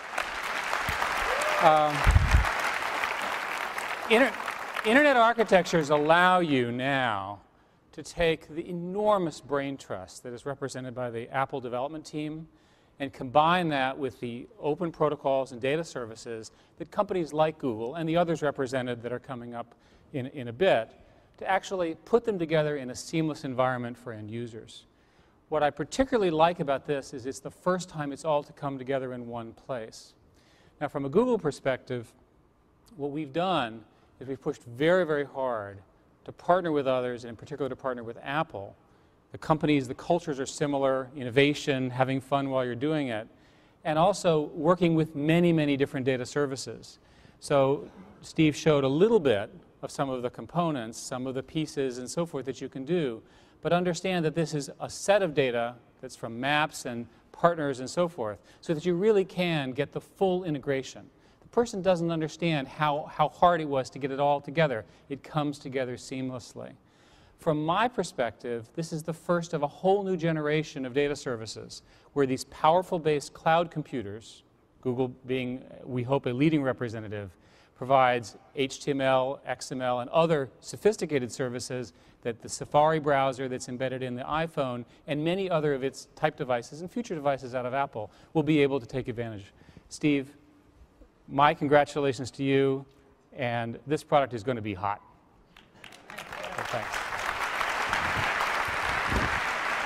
Internet architectures allow you now to take the enormous brain trust that is represented by the Apple development team and combine that with the open protocols and data services that companies like Google and the others represented that are coming up in a bit, to actually put them together in a seamless environment for end users. What I particularly like about this is it's the first time it's all to come together in one place. Now, from a Google perspective, what we've done is we've pushed very, very hard to partner with others, and in particular to partner with Apple. The companies, the cultures are similar, innovation, having fun while you're doing it, and also working with many, many different data services. So Steve showed a little bit of some of the components, some of the pieces and so forth that you can do, but understand that this is a set of data that's from maps and partners and so forth, so that you really can get the full integration. The person doesn't understand how hard it was to get it all together. It comes together seamlessly. From my perspective, this is the first of a whole new generation of data services where these powerful-based cloud computers, Google being, we hope, a leading representative, provides HTML, XML, and other sophisticated services that the Safari browser that's embedded in the iPhone and many other of its type devices and future devices out of Apple will be able to take advantage. Steve, my congratulations to you, and this product is going to be hot. So thanks.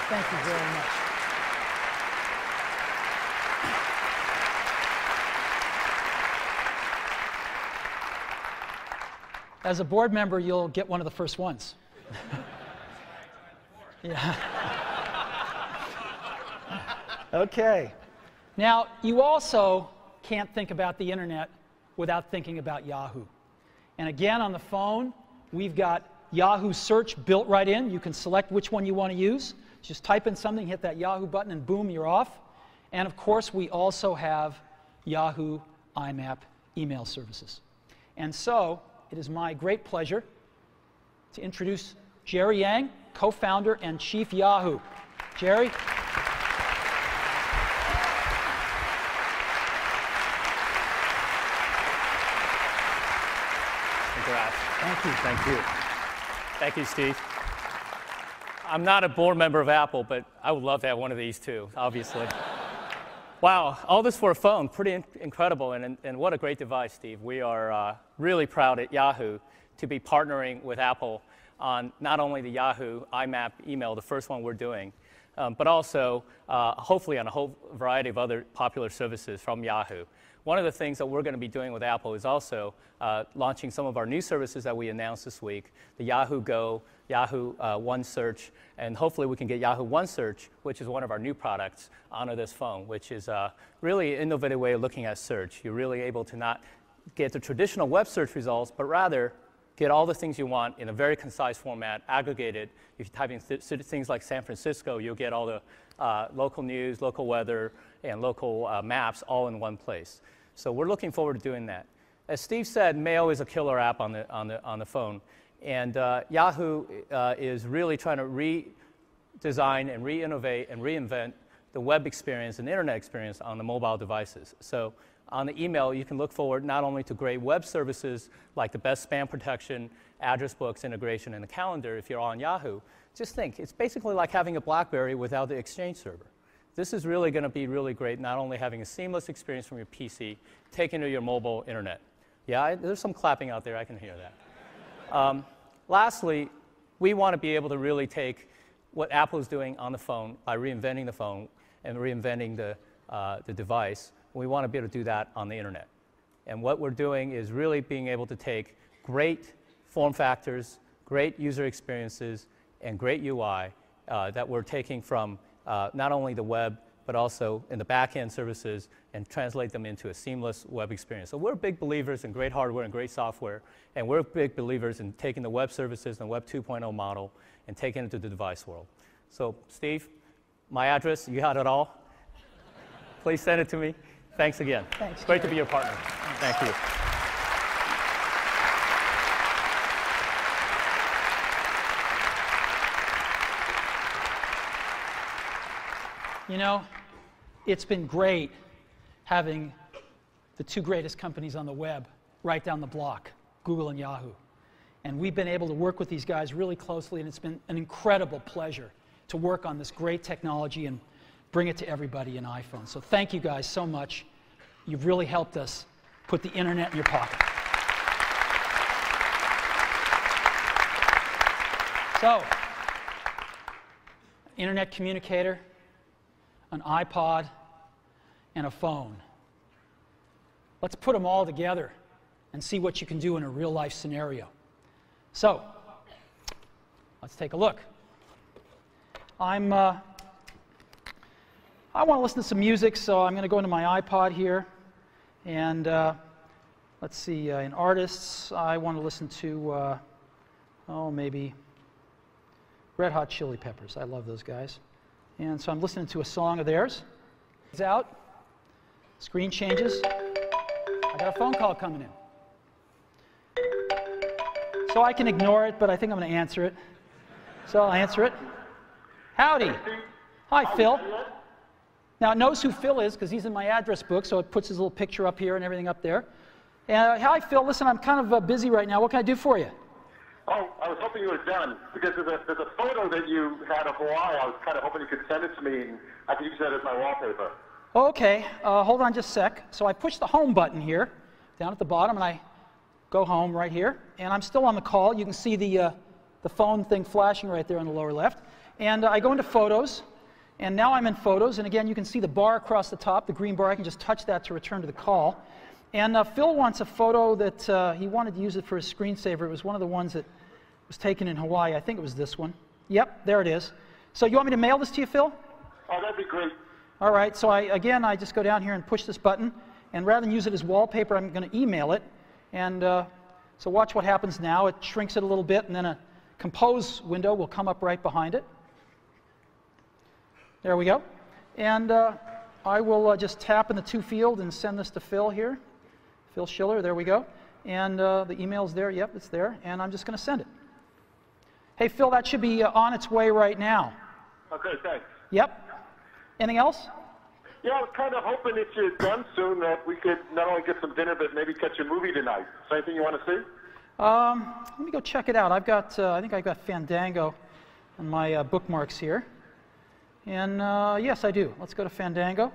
Thank you very much. As a board member, you'll get one of the first ones. Yeah. Okay. Now, you also can't think about the internet without thinking about Yahoo. And again, on the phone, we've got Yahoo Search built right in. You can select which one you want to use. Just type in something, hit that Yahoo button, and boom, you're off. And of course, we also have Yahoo IMAP email services. And so, it is my great pleasure to introduce Jerry Yang, co-founder and chief Yahoo. Jerry? Congrats. Thank you. Thank you. Thank you, Steve. I'm not a board member of Apple, but I would love to have one of these too, obviously. Wow, all this for a phone, pretty incredible, and what a great device, Steve. We are really proud at Yahoo to be partnering with Apple on not only the Yahoo IMAP email, the first one we're doing, but also hopefully on a whole variety of other popular services from Yahoo. One of the things that we're going to be doing with Apple is also launching some of our new services that we announced this week, the Yahoo Go, Yahoo One Search, and hopefully we can get Yahoo One Search, which is one of our new products, onto this phone, which is really an innovative way of looking at search. You're really able to not get the traditional web search results, but rather get all the things you want in a very concise format, aggregated. If you type in things like San Francisco, you'll get all the local news, local weather, and local maps all in one place. So we're looking forward to doing that. As Steve said, Mail is a killer app on the phone. And Yahoo is really trying to redesign and re-innovate and reinvent the web experience and internet experience on the mobile devices. So on the email, you can look forward not only to great web services like the best spam protection, address books integration, and the calendar if you're on Yahoo. Just think, it's basically like having a BlackBerry without the Exchange server. This is really going to be really great, not only having a seamless experience from your PC, taken to your mobile internet. Yeah, there's some clapping out there, I can hear that. Lastly, we want to be able to really take what Apple is doing on the phone by reinventing the phone and reinventing the device. We want to be able to do that on the internet. And what we're doing is really being able to take great form factors, great user experiences, and great UI that we're taking from not only the web, but also in the back-end services and translate them into a seamless web experience. So we're big believers in great hardware and great software, and we're big believers in taking the web services and the Web 2.0 model and taking it to the device world. So Steve, my address, you had it all. Please send it to me. Thanks again. Thanks, great Jerry. to be your partner. Thank you. You know, it's been great having the two greatest companies on the web right down the block, Google and Yahoo. And we've been able to work with these guys really closely, and it's been an incredible pleasure to work on this great technology and bring it to everybody in iPhone. So thank you guys so much. You've really helped us put the internet in your pocket. So, internet communicator, an iPod, and a phone. Let's put them all together and see what you can do in a real-life scenario. So, let's take a look. I want to listen to some music, so I'm going to go into my iPod here. And let's see, in artists, I want to listen to, maybe Red Hot Chili Peppers. I love those guys. And so I'm listening to a song of theirs. It's out. Screen changes. I got a phone call coming in. So I can ignore it, but I think I'm going to answer it. So I'll answer it. Howdy. Hi, Phil. Now, it knows who Phil is because he's in my address book, so it puts his little picture up here and everything up there. Hi, Phil. Listen, I'm kind of busy right now. What can I do for you? Oh, I was hoping you were done, because there's a photo that you had of Hawaii. I was kind of hoping you could send it to me, and I could use that as my wallpaper. Okay. Hold on just a sec. So I push the home button here, down at the bottom, and I go home right here. And I'm still on the call. You can see the phone thing flashing right there on the lower left. And I go into Photos. And now I'm in Photos, and again, you can see the bar across the top, the green bar. I can just touch that to return to the call. And Phil wants a photo that he wanted to use it for his screensaver. It was one of the ones that was taken in Hawaii. I think it was this one. Yep, there it is. So you want me to mail this to you, Phil? Oh, that'd be great. All right, so I just go down here and push this button. And rather than use it as wallpaper, I'm going to email it. And so watch what happens now. It shrinks it a little bit, and then a compose window will come up right behind it. There we go. And I will just tap in the to field and send this to Phil here. Phil Schiller, there we go. And the email's there. Yep, it's there. And I'm just going to send it. Hey, Phil, that should be on its way right now. Okay, thanks. Yep. Anything else? Yeah, I was kind of hoping if you're done soon that we could not only get some dinner, but maybe catch a movie tonight. Is there anything you want to see? Let me go check it out. I've got, I think I've got Fandango on my bookmarks here. And yes, I do. Let's go to Fandango.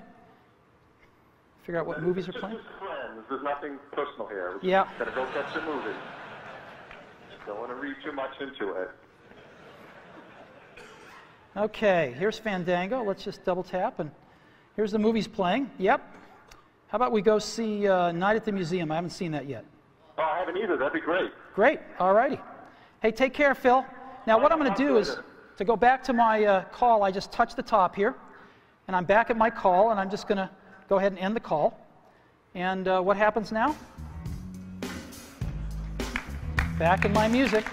Figure out what movies are playing. Just friends. There's nothing personal here. Yeah. Gotta go catch a movie. Don't want to read too much into it. Okay, here's Fandango. Let's just double tap, and here's the movies playing. Yep. How about we go see Night at the Museum? I haven't seen that yet. Oh, I haven't either. That'd be great. Great. All righty. Hey, take care, Phil. Now, what I'm going to do is, to go back to my call, I just touch the top here, and I'm back at my call, and I'm just going to go ahead and end the call. And what happens now? Back in my music.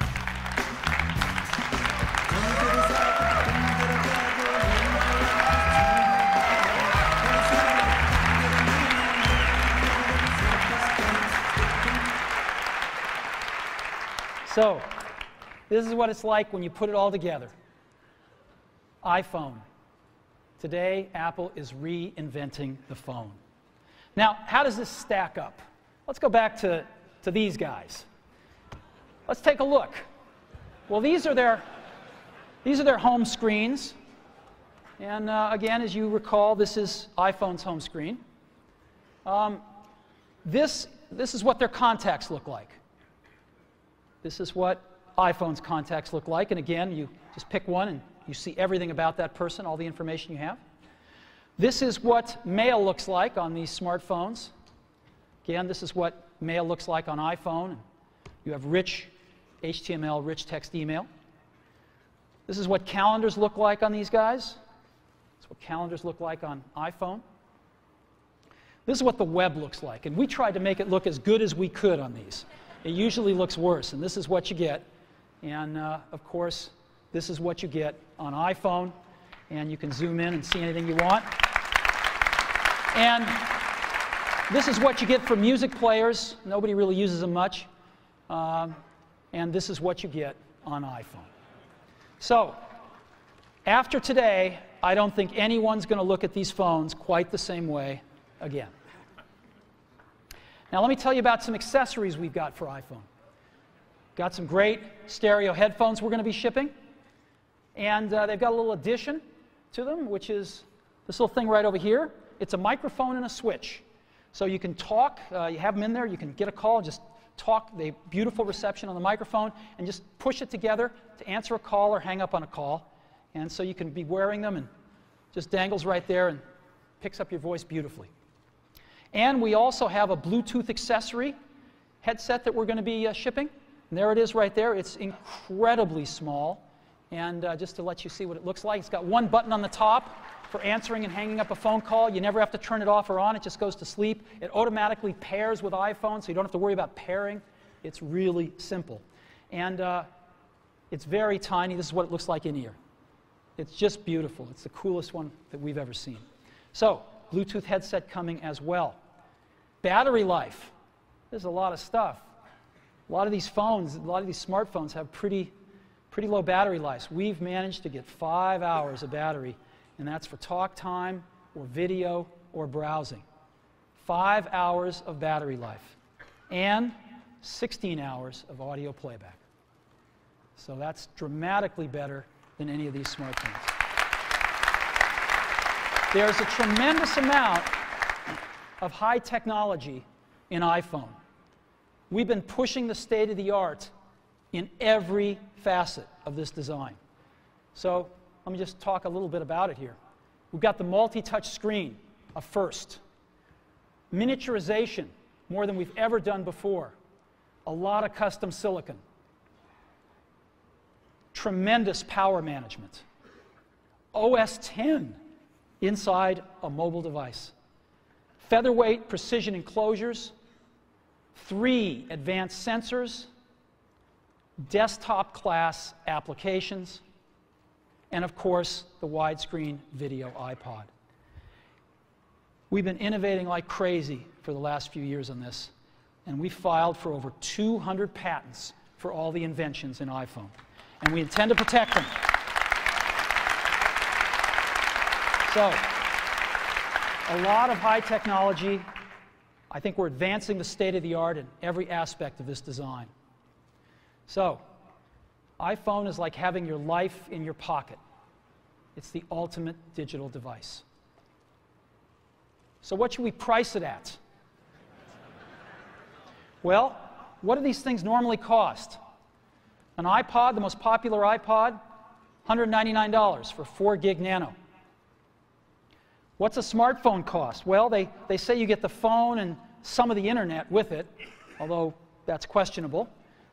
So, this is what it's like when you put it all together. iPhone. Today, Apple is reinventing the phone. Now, how does this stack up? Let's go back to these guys. Let's take a look. Well, these are their home screens. And again, as you recall, this is iPhone's home screen. This is what their contacts look like. This is what iPhone's contacts look like. And again, you just pick one and you see everything about that person, all the information you have. This is what mail looks like on these smartphones. Again, this is what mail looks like on iPhone. You have rich HTML, rich text email. This is what calendars look like on these guys. This is what calendars look like on iPhone. This is what the web looks like. And we tried to make it look as good as we could on these. It usually looks worse, and this is what you get. And of course, this is what you get on iPhone. And you can zoom in and see anything you want. And this is what you get for music players. Nobody really uses them much. And this is what you get on iPhone. So, after today, I don't think anyone's going to look at these phones quite the same way again. Now, let me tell you about some accessories we've got for iPhone. Got some great stereo headphones we're going to be shipping. And they've got a little addition to them, which is this little thing right over here. It's a microphone and a switch. So you can talk, you have them in there, you can get a call, just talk, the beautiful reception on the microphone, and just push it together to answer a call or hang up on a call. And so you can be wearing them and just dangles right there and picks up your voice beautifully. And we also have a Bluetooth accessory headset that we're going to be shipping. And there it is right there. It's incredibly small. And just to let you see what it looks like, it's got one button on the top for answering and hanging up a phone call. You never have to turn it off or on. It just goes to sleep. It automatically pairs with iPhone, so you don't have to worry about pairing. It's really simple. And it's very tiny. This is what it looks like in ear. It's just beautiful. It's the coolest one that we've ever seen. So, Bluetooth headset coming as well. Battery life. There's a lot of stuff. A lot of these phones, a lot of these smartphones have pretty low battery lives. We've managed to get 5 hours of battery, and that's for talk time or video or browsing. 5 hours of battery life and 16 hours of audio playback. So that's dramatically better than any of these smartphones. There's a tremendous amount of high technology in iPhone. We've been pushing the state of the art in every facet of this design. So let me just talk a little bit about it here. We've got the multi-touch screen, a first. Miniaturization, more than we've ever done before. A lot of custom silicon. Tremendous power management. OS X inside a mobile device. Featherweight precision enclosures. 3 advanced sensors. Desktop class applications. And of course, the widescreen video iPod. We've been innovating like crazy for the last few years on this, and we filed for over 200 patents for all the inventions in iPhone. And we intend to protect them. So, a lot of high technology. I think we're advancing the state of the art in every aspect of this design. So, iPhone is like having your life in your pocket. It's the ultimate digital device. So what should we price it at? Well, what do these things normally cost? An iPod, the most popular iPod, $199 for 4 gig nano. What's a smartphone cost? Well, they say you get the phone and some of the internet with it, although that's questionable.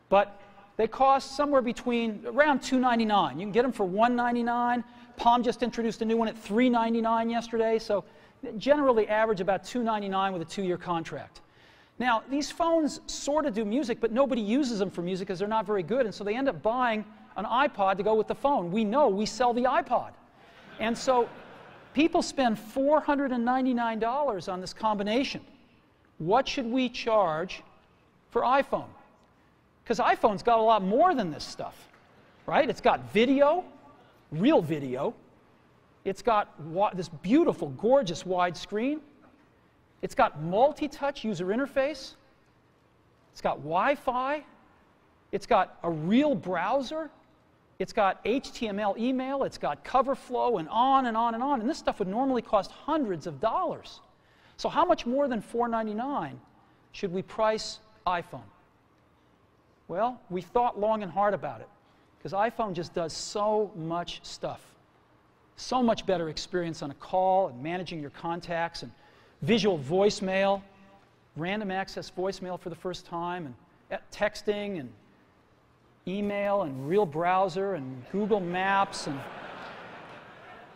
But they cost somewhere between around $299. You can get them for $199. Palm just introduced a new one at $399 yesterday, so generally average about $299 with a 2-year contract. Now, these phones sort of do music, but nobody uses them for music because they're not very good, and so they end up buying an iPod to go with the phone. We know we sell the iPod. And so people spend $499 on this combination. What should we charge for iPhone? Because iPhone's got a lot more than this stuff, right? It's got video, real video. It's got this beautiful, gorgeous wide screen. It's got multi-touch user interface. It's got Wi-Fi. It's got a real browser. It's got HTML email. It's got cover flow and on and on and on. And this stuff would normally cost hundreds of dollars. So how much more than $499 should we price iPhone? Well, we thought long and hard about it because iPhone just does so much stuff. So much better experience on a call and managing your contacts and visual voicemail, random access voicemail for the first time, and texting and email and real browser and Google Maps and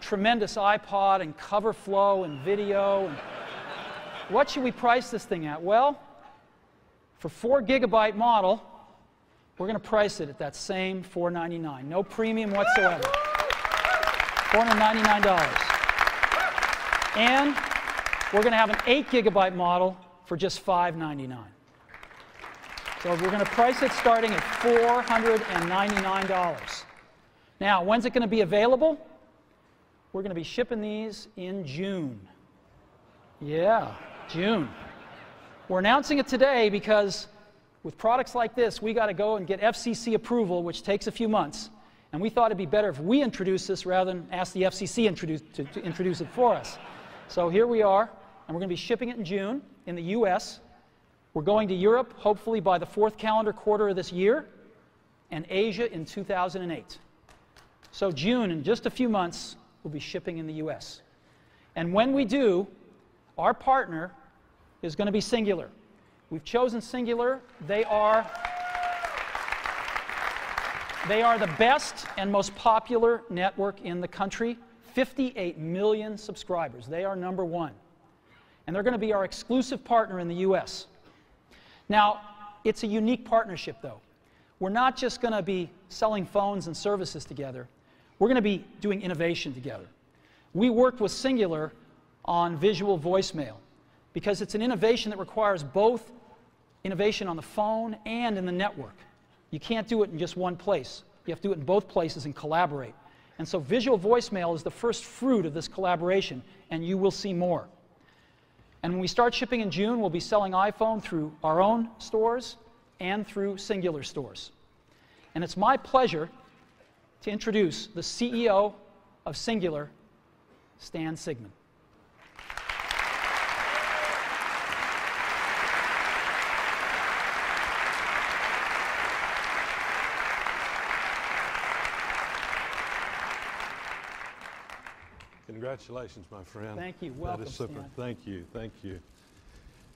tremendous iPod and cover flow and video. And what should we price this thing at? Well, for 4 gigabyte model, we're going to price it at that same $499. No premium whatsoever. $499. And we're going to have an 8 gigabyte model for just $599. So we're going to price it starting at $499. Now, when's it going to be available? We're going to be shipping these in June. Yeah, June. We're announcing it today because with products like this, we got to go and get FCC approval, which takes a few months. And we thought it'd be better if we introduce this rather than ask the FCC to introduce it for us. So here we are, and we're going to be shipping it in June in the US. We're going to Europe, hopefully by the 4th calendar quarter of this year, and Asia in 2008. So June, in just a few months, we'll be shipping in the US. And when we do, our partner is going to be Singular. We've chosen Singular. They are the best and most popular network in the country. 58 million subscribers. They are #1. And they're going to be our exclusive partner in the US. Now, it's a unique partnership, though. We're not just going to be selling phones and services together. We're going to be doing innovation together. We worked with Singular on visual voicemail because it's an innovation that requires both innovation on the phone and in the network. You can't do it in just one place. You have to do it in both places and collaborate. And so visual voicemail is the first fruit of this collaboration, and you will see more. And when we start shipping in June, we'll be selling iPhone through our own stores and through Singular stores. And it's my pleasure to introduce the CEO of Singular, Stan Sigman. Congratulations, my friend. Thank you. Welcome, that is super. Stan. Thank you. Thank you.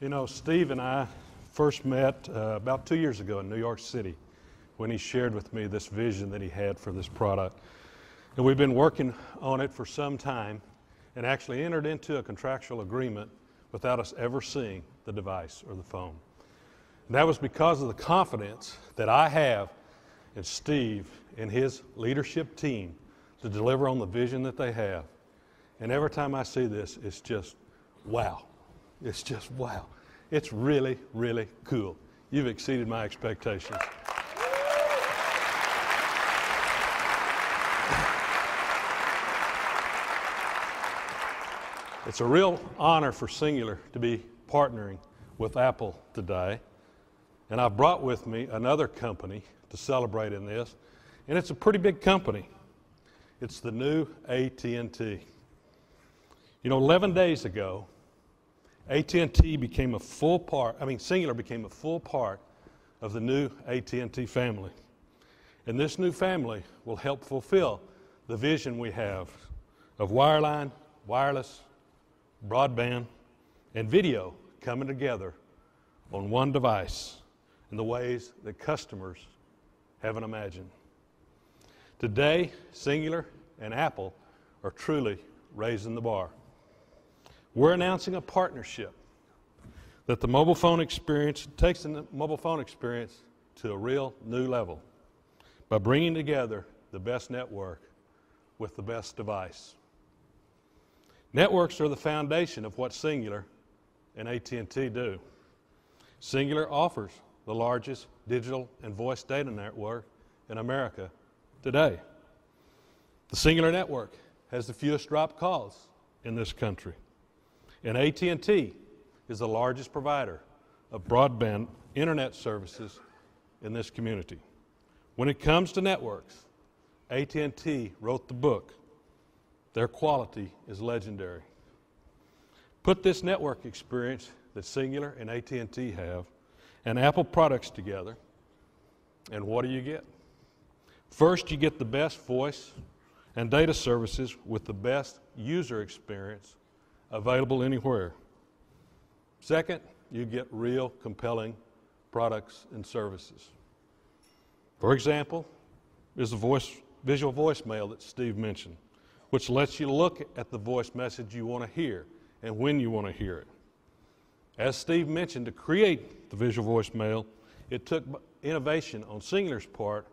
You know, Steve and I first met about 2 years ago in New York City when he shared with me this vision that he had for this product. And we've been working on it for some time and actually entered into a contractual agreement without us ever seeing the device or the phone. And that was because of the confidence that I have in Steve and his leadership team to deliver on the vision that they have. And every time I see this, it's just wow. It's just wow. It's really, really cool. You've exceeded my expectations. It's a real honor for Singular to be partnering with Apple today. And I've brought with me another company to celebrate in this. And it's a pretty big company. It's the new AT&T. You know, 11 days ago, AT&T became a full part, Singular became a full part of the new AT&T family. And this new family will help fulfill the vision we have of wireline, wireless, broadband, and video coming together on one device in the ways that customers haven't imagined. Today, Singular and Apple are truly raising the bar. We're announcing a partnership that the mobile phone experience takes the mobile phone experience to a real new level by bringing together the best network with the best device. Networks are the foundation of what Singular and AT&T do. Singular offers the largest digital and voice data network in America today. The Singular network has the fewest dropped calls in this country. And AT&T is the largest provider of broadband internet services in this community. When it comes to networks, AT&T wrote the book. Their quality is legendary. Put this network experience that Singular and AT&T have and Apple products together, and what do you get? First, you get the best voice and data services with the best user experience available anywhere. Second, you get real compelling products and services. For example, is the visual voicemail that Steve mentioned, which lets you look at the voice message you want to hear and when you want to hear it. As Steve mentioned, to create the visual voicemail, it took innovation on Singular's part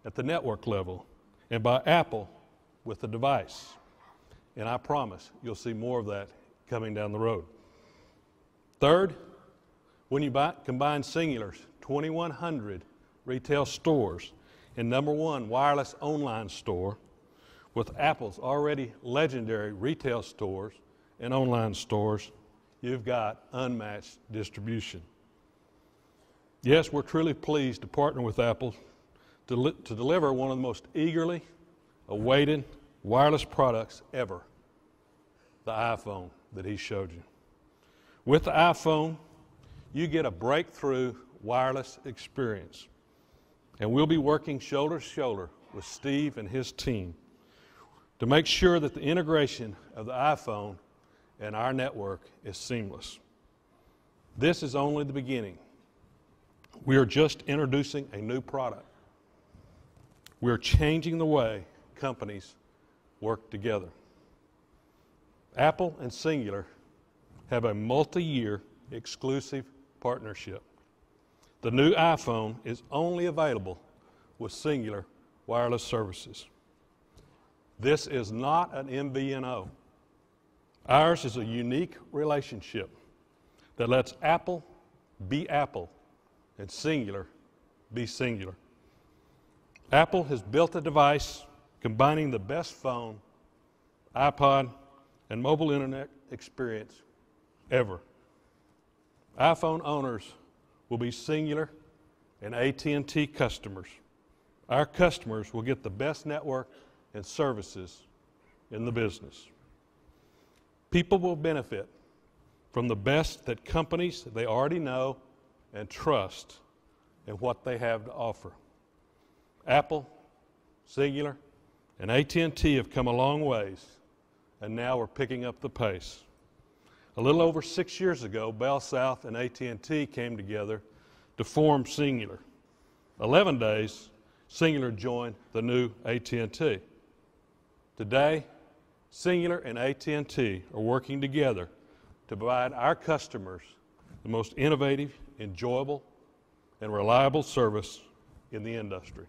at the network level and by Apple with the device. And I promise you'll see more of that coming down the road. Third, when you combine Singular's 2,100 retail stores and #1 wireless online store with Apple's already legendary retail stores and online stores, you've got unmatched distribution. Yes, we're truly pleased to partner with Apple to deliver one of the most eagerly awaited wireless products ever, the iPhone that he showed you. With the iPhone, you get a breakthrough wireless experience. And we'll be working shoulder to shoulder with Steve and his team to make sure that the integration of the iPhone and our network is seamless. This is only the beginning. We are just introducing a new product. We are changing the way companies work together. Apple and Cingular have a multi-year exclusive partnership. The new iPhone is only available with Cingular wireless services. This is not an MVNO. Ours is a unique relationship that lets Apple be Apple and Cingular be Cingular. Apple has built a device combining the best phone, iPod, and mobile internet experience ever. iPhone owners will be Cingular and AT&T customers. Our customers will get the best network and services in the business. People will benefit from the best that companies they already know and trust in what they have to offer. Apple, Cingular, and AT&T have come a long ways, and now we're picking up the pace. A little over 6 years ago, Bell South and AT&T came together to form Cingular. 11 days, Cingular joined the new AT&T. Today, Cingular and AT&T are working together to provide our customers the most innovative, enjoyable, and reliable service in the industry.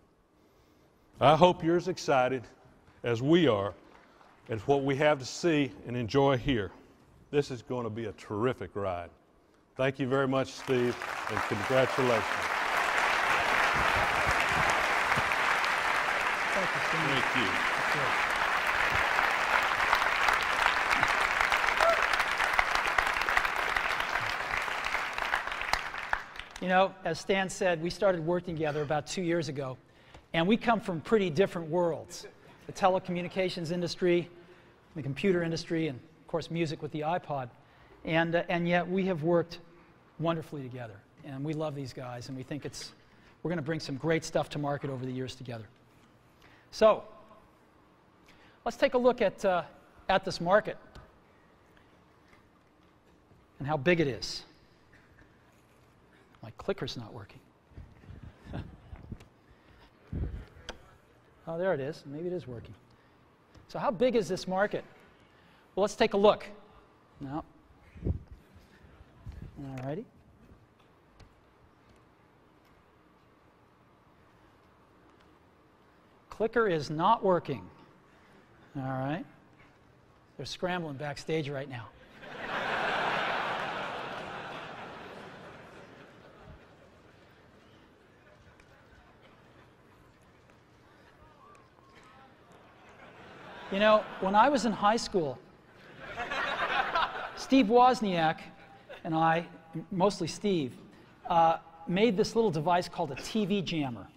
I hope you're as excited as we are as what we have to see and enjoy here. This is going to be a terrific ride. Thank you very much, Steve, and congratulations. Thank you, Steve. Thank you. You know, as Stan said, we started working together about 2 years ago, and we come from pretty different worlds. The telecommunications industry, the computer industry, and of course music with the iPod. And yet we have worked wonderfully together, and we love these guys, and we think we're going to bring some great stuff to market over the years together. So, let's take a look at this market and how big it is. My clicker's not working. Oh, there it is. Maybe it is working. So how big is this market? Well, let's take a look. No. All righty. Clicker is not working. All right. They're scrambling backstage right now. You know, when I was in high school, Steve Wozniak and I, mostly Steve, made this little device called a TV jammer.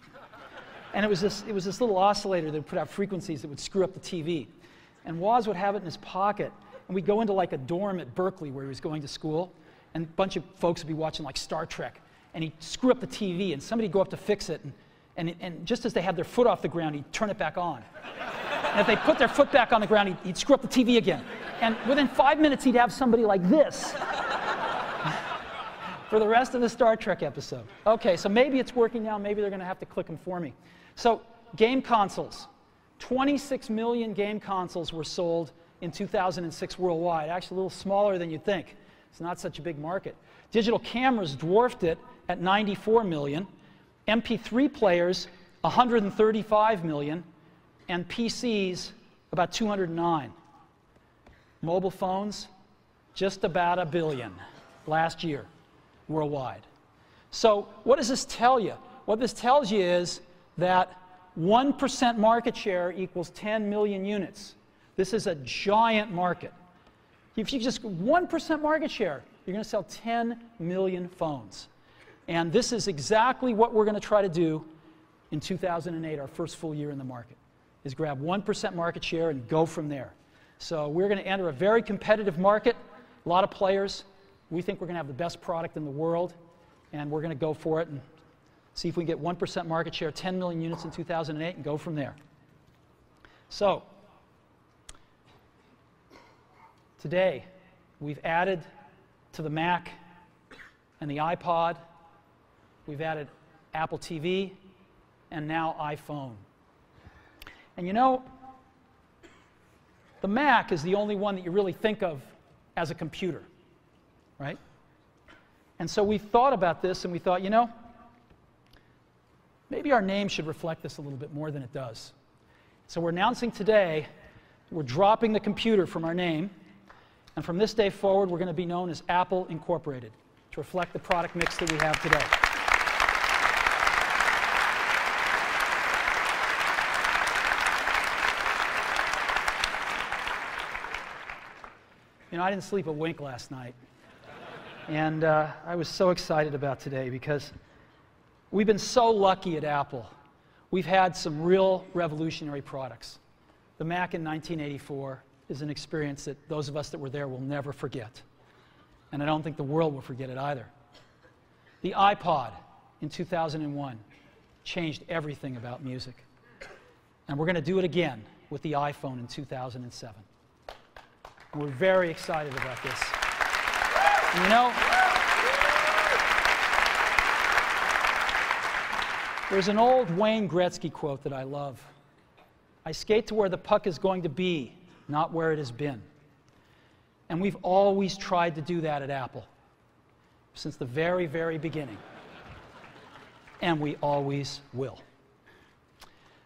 And it was this little oscillator that would put out frequencies that would screw up the TV. And Woz would have it in his pocket, and we'd go into like a dorm at Berkeley where he was going to school, and a bunch of folks would be watching like Star Trek, and he'd screw up the TV, and somebody'd go up to fix it, and just as they had their foot off the ground, he'd turn it back on. And if they put their foot back on the ground, he'd screw up the TV again. And within 5 minutes, he'd have somebody like this for the rest of the Star Trek episode. Okay, so maybe it's working now. Maybe they're going to have to click them for me. So, game consoles. 26 million game consoles were sold in 2006 worldwide. Actually, a little smaller than you'd think. It's not such a big market. Digital cameras dwarfed it at 94 million. MP3 players, 135 million. And PCs, about 209. Mobile phones, just about 1 billion last year worldwide. So what does this tell you? What this tells you is that 1% market share equals 10 million units. This is a giant market. If you just 1% market share, you're going to sell 10 million phones. And this is exactly what we're going to try to do in 2008, our first full year in the market, is grab 1% market share and go from there. So we're going to enter a very competitive market, a lot of players. We think we're going to have the best product in the world, and we're going to go for it and see if we can get 1% market share, 10 million units in 2008, and go from there. So today, we've added to the Mac and the iPod, we've added Apple TV, and now iPhone. And you know, the Mac is the only one that you really think of as a computer, right? And so we thought about this and we thought, you know, maybe our name should reflect this a little bit more than it does. So we're announcing today, we're dropping the computer from our name, and from this day forward, we're going to be known as Apple Incorporated to reflect the product mix that we have today. You know, I didn't sleep a wink last night. And I was so excited about today because we've been so lucky at Apple. We've had some real revolutionary products. The Mac in 1984 is an experience that those of us that were there will never forget. And I don't think the world will forget it either. The iPod in 2001 changed everything about music. And we're going to do it again with the iPhone in 2007. We're very excited about this. And you know, there's an old Wayne Gretzky quote that I love. I skate to where the puck is going to be, not where it has been. And we've always tried to do that at Apple, since the very, very beginning. And we always will.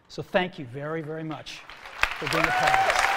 So thank you very, very much for being a part of this.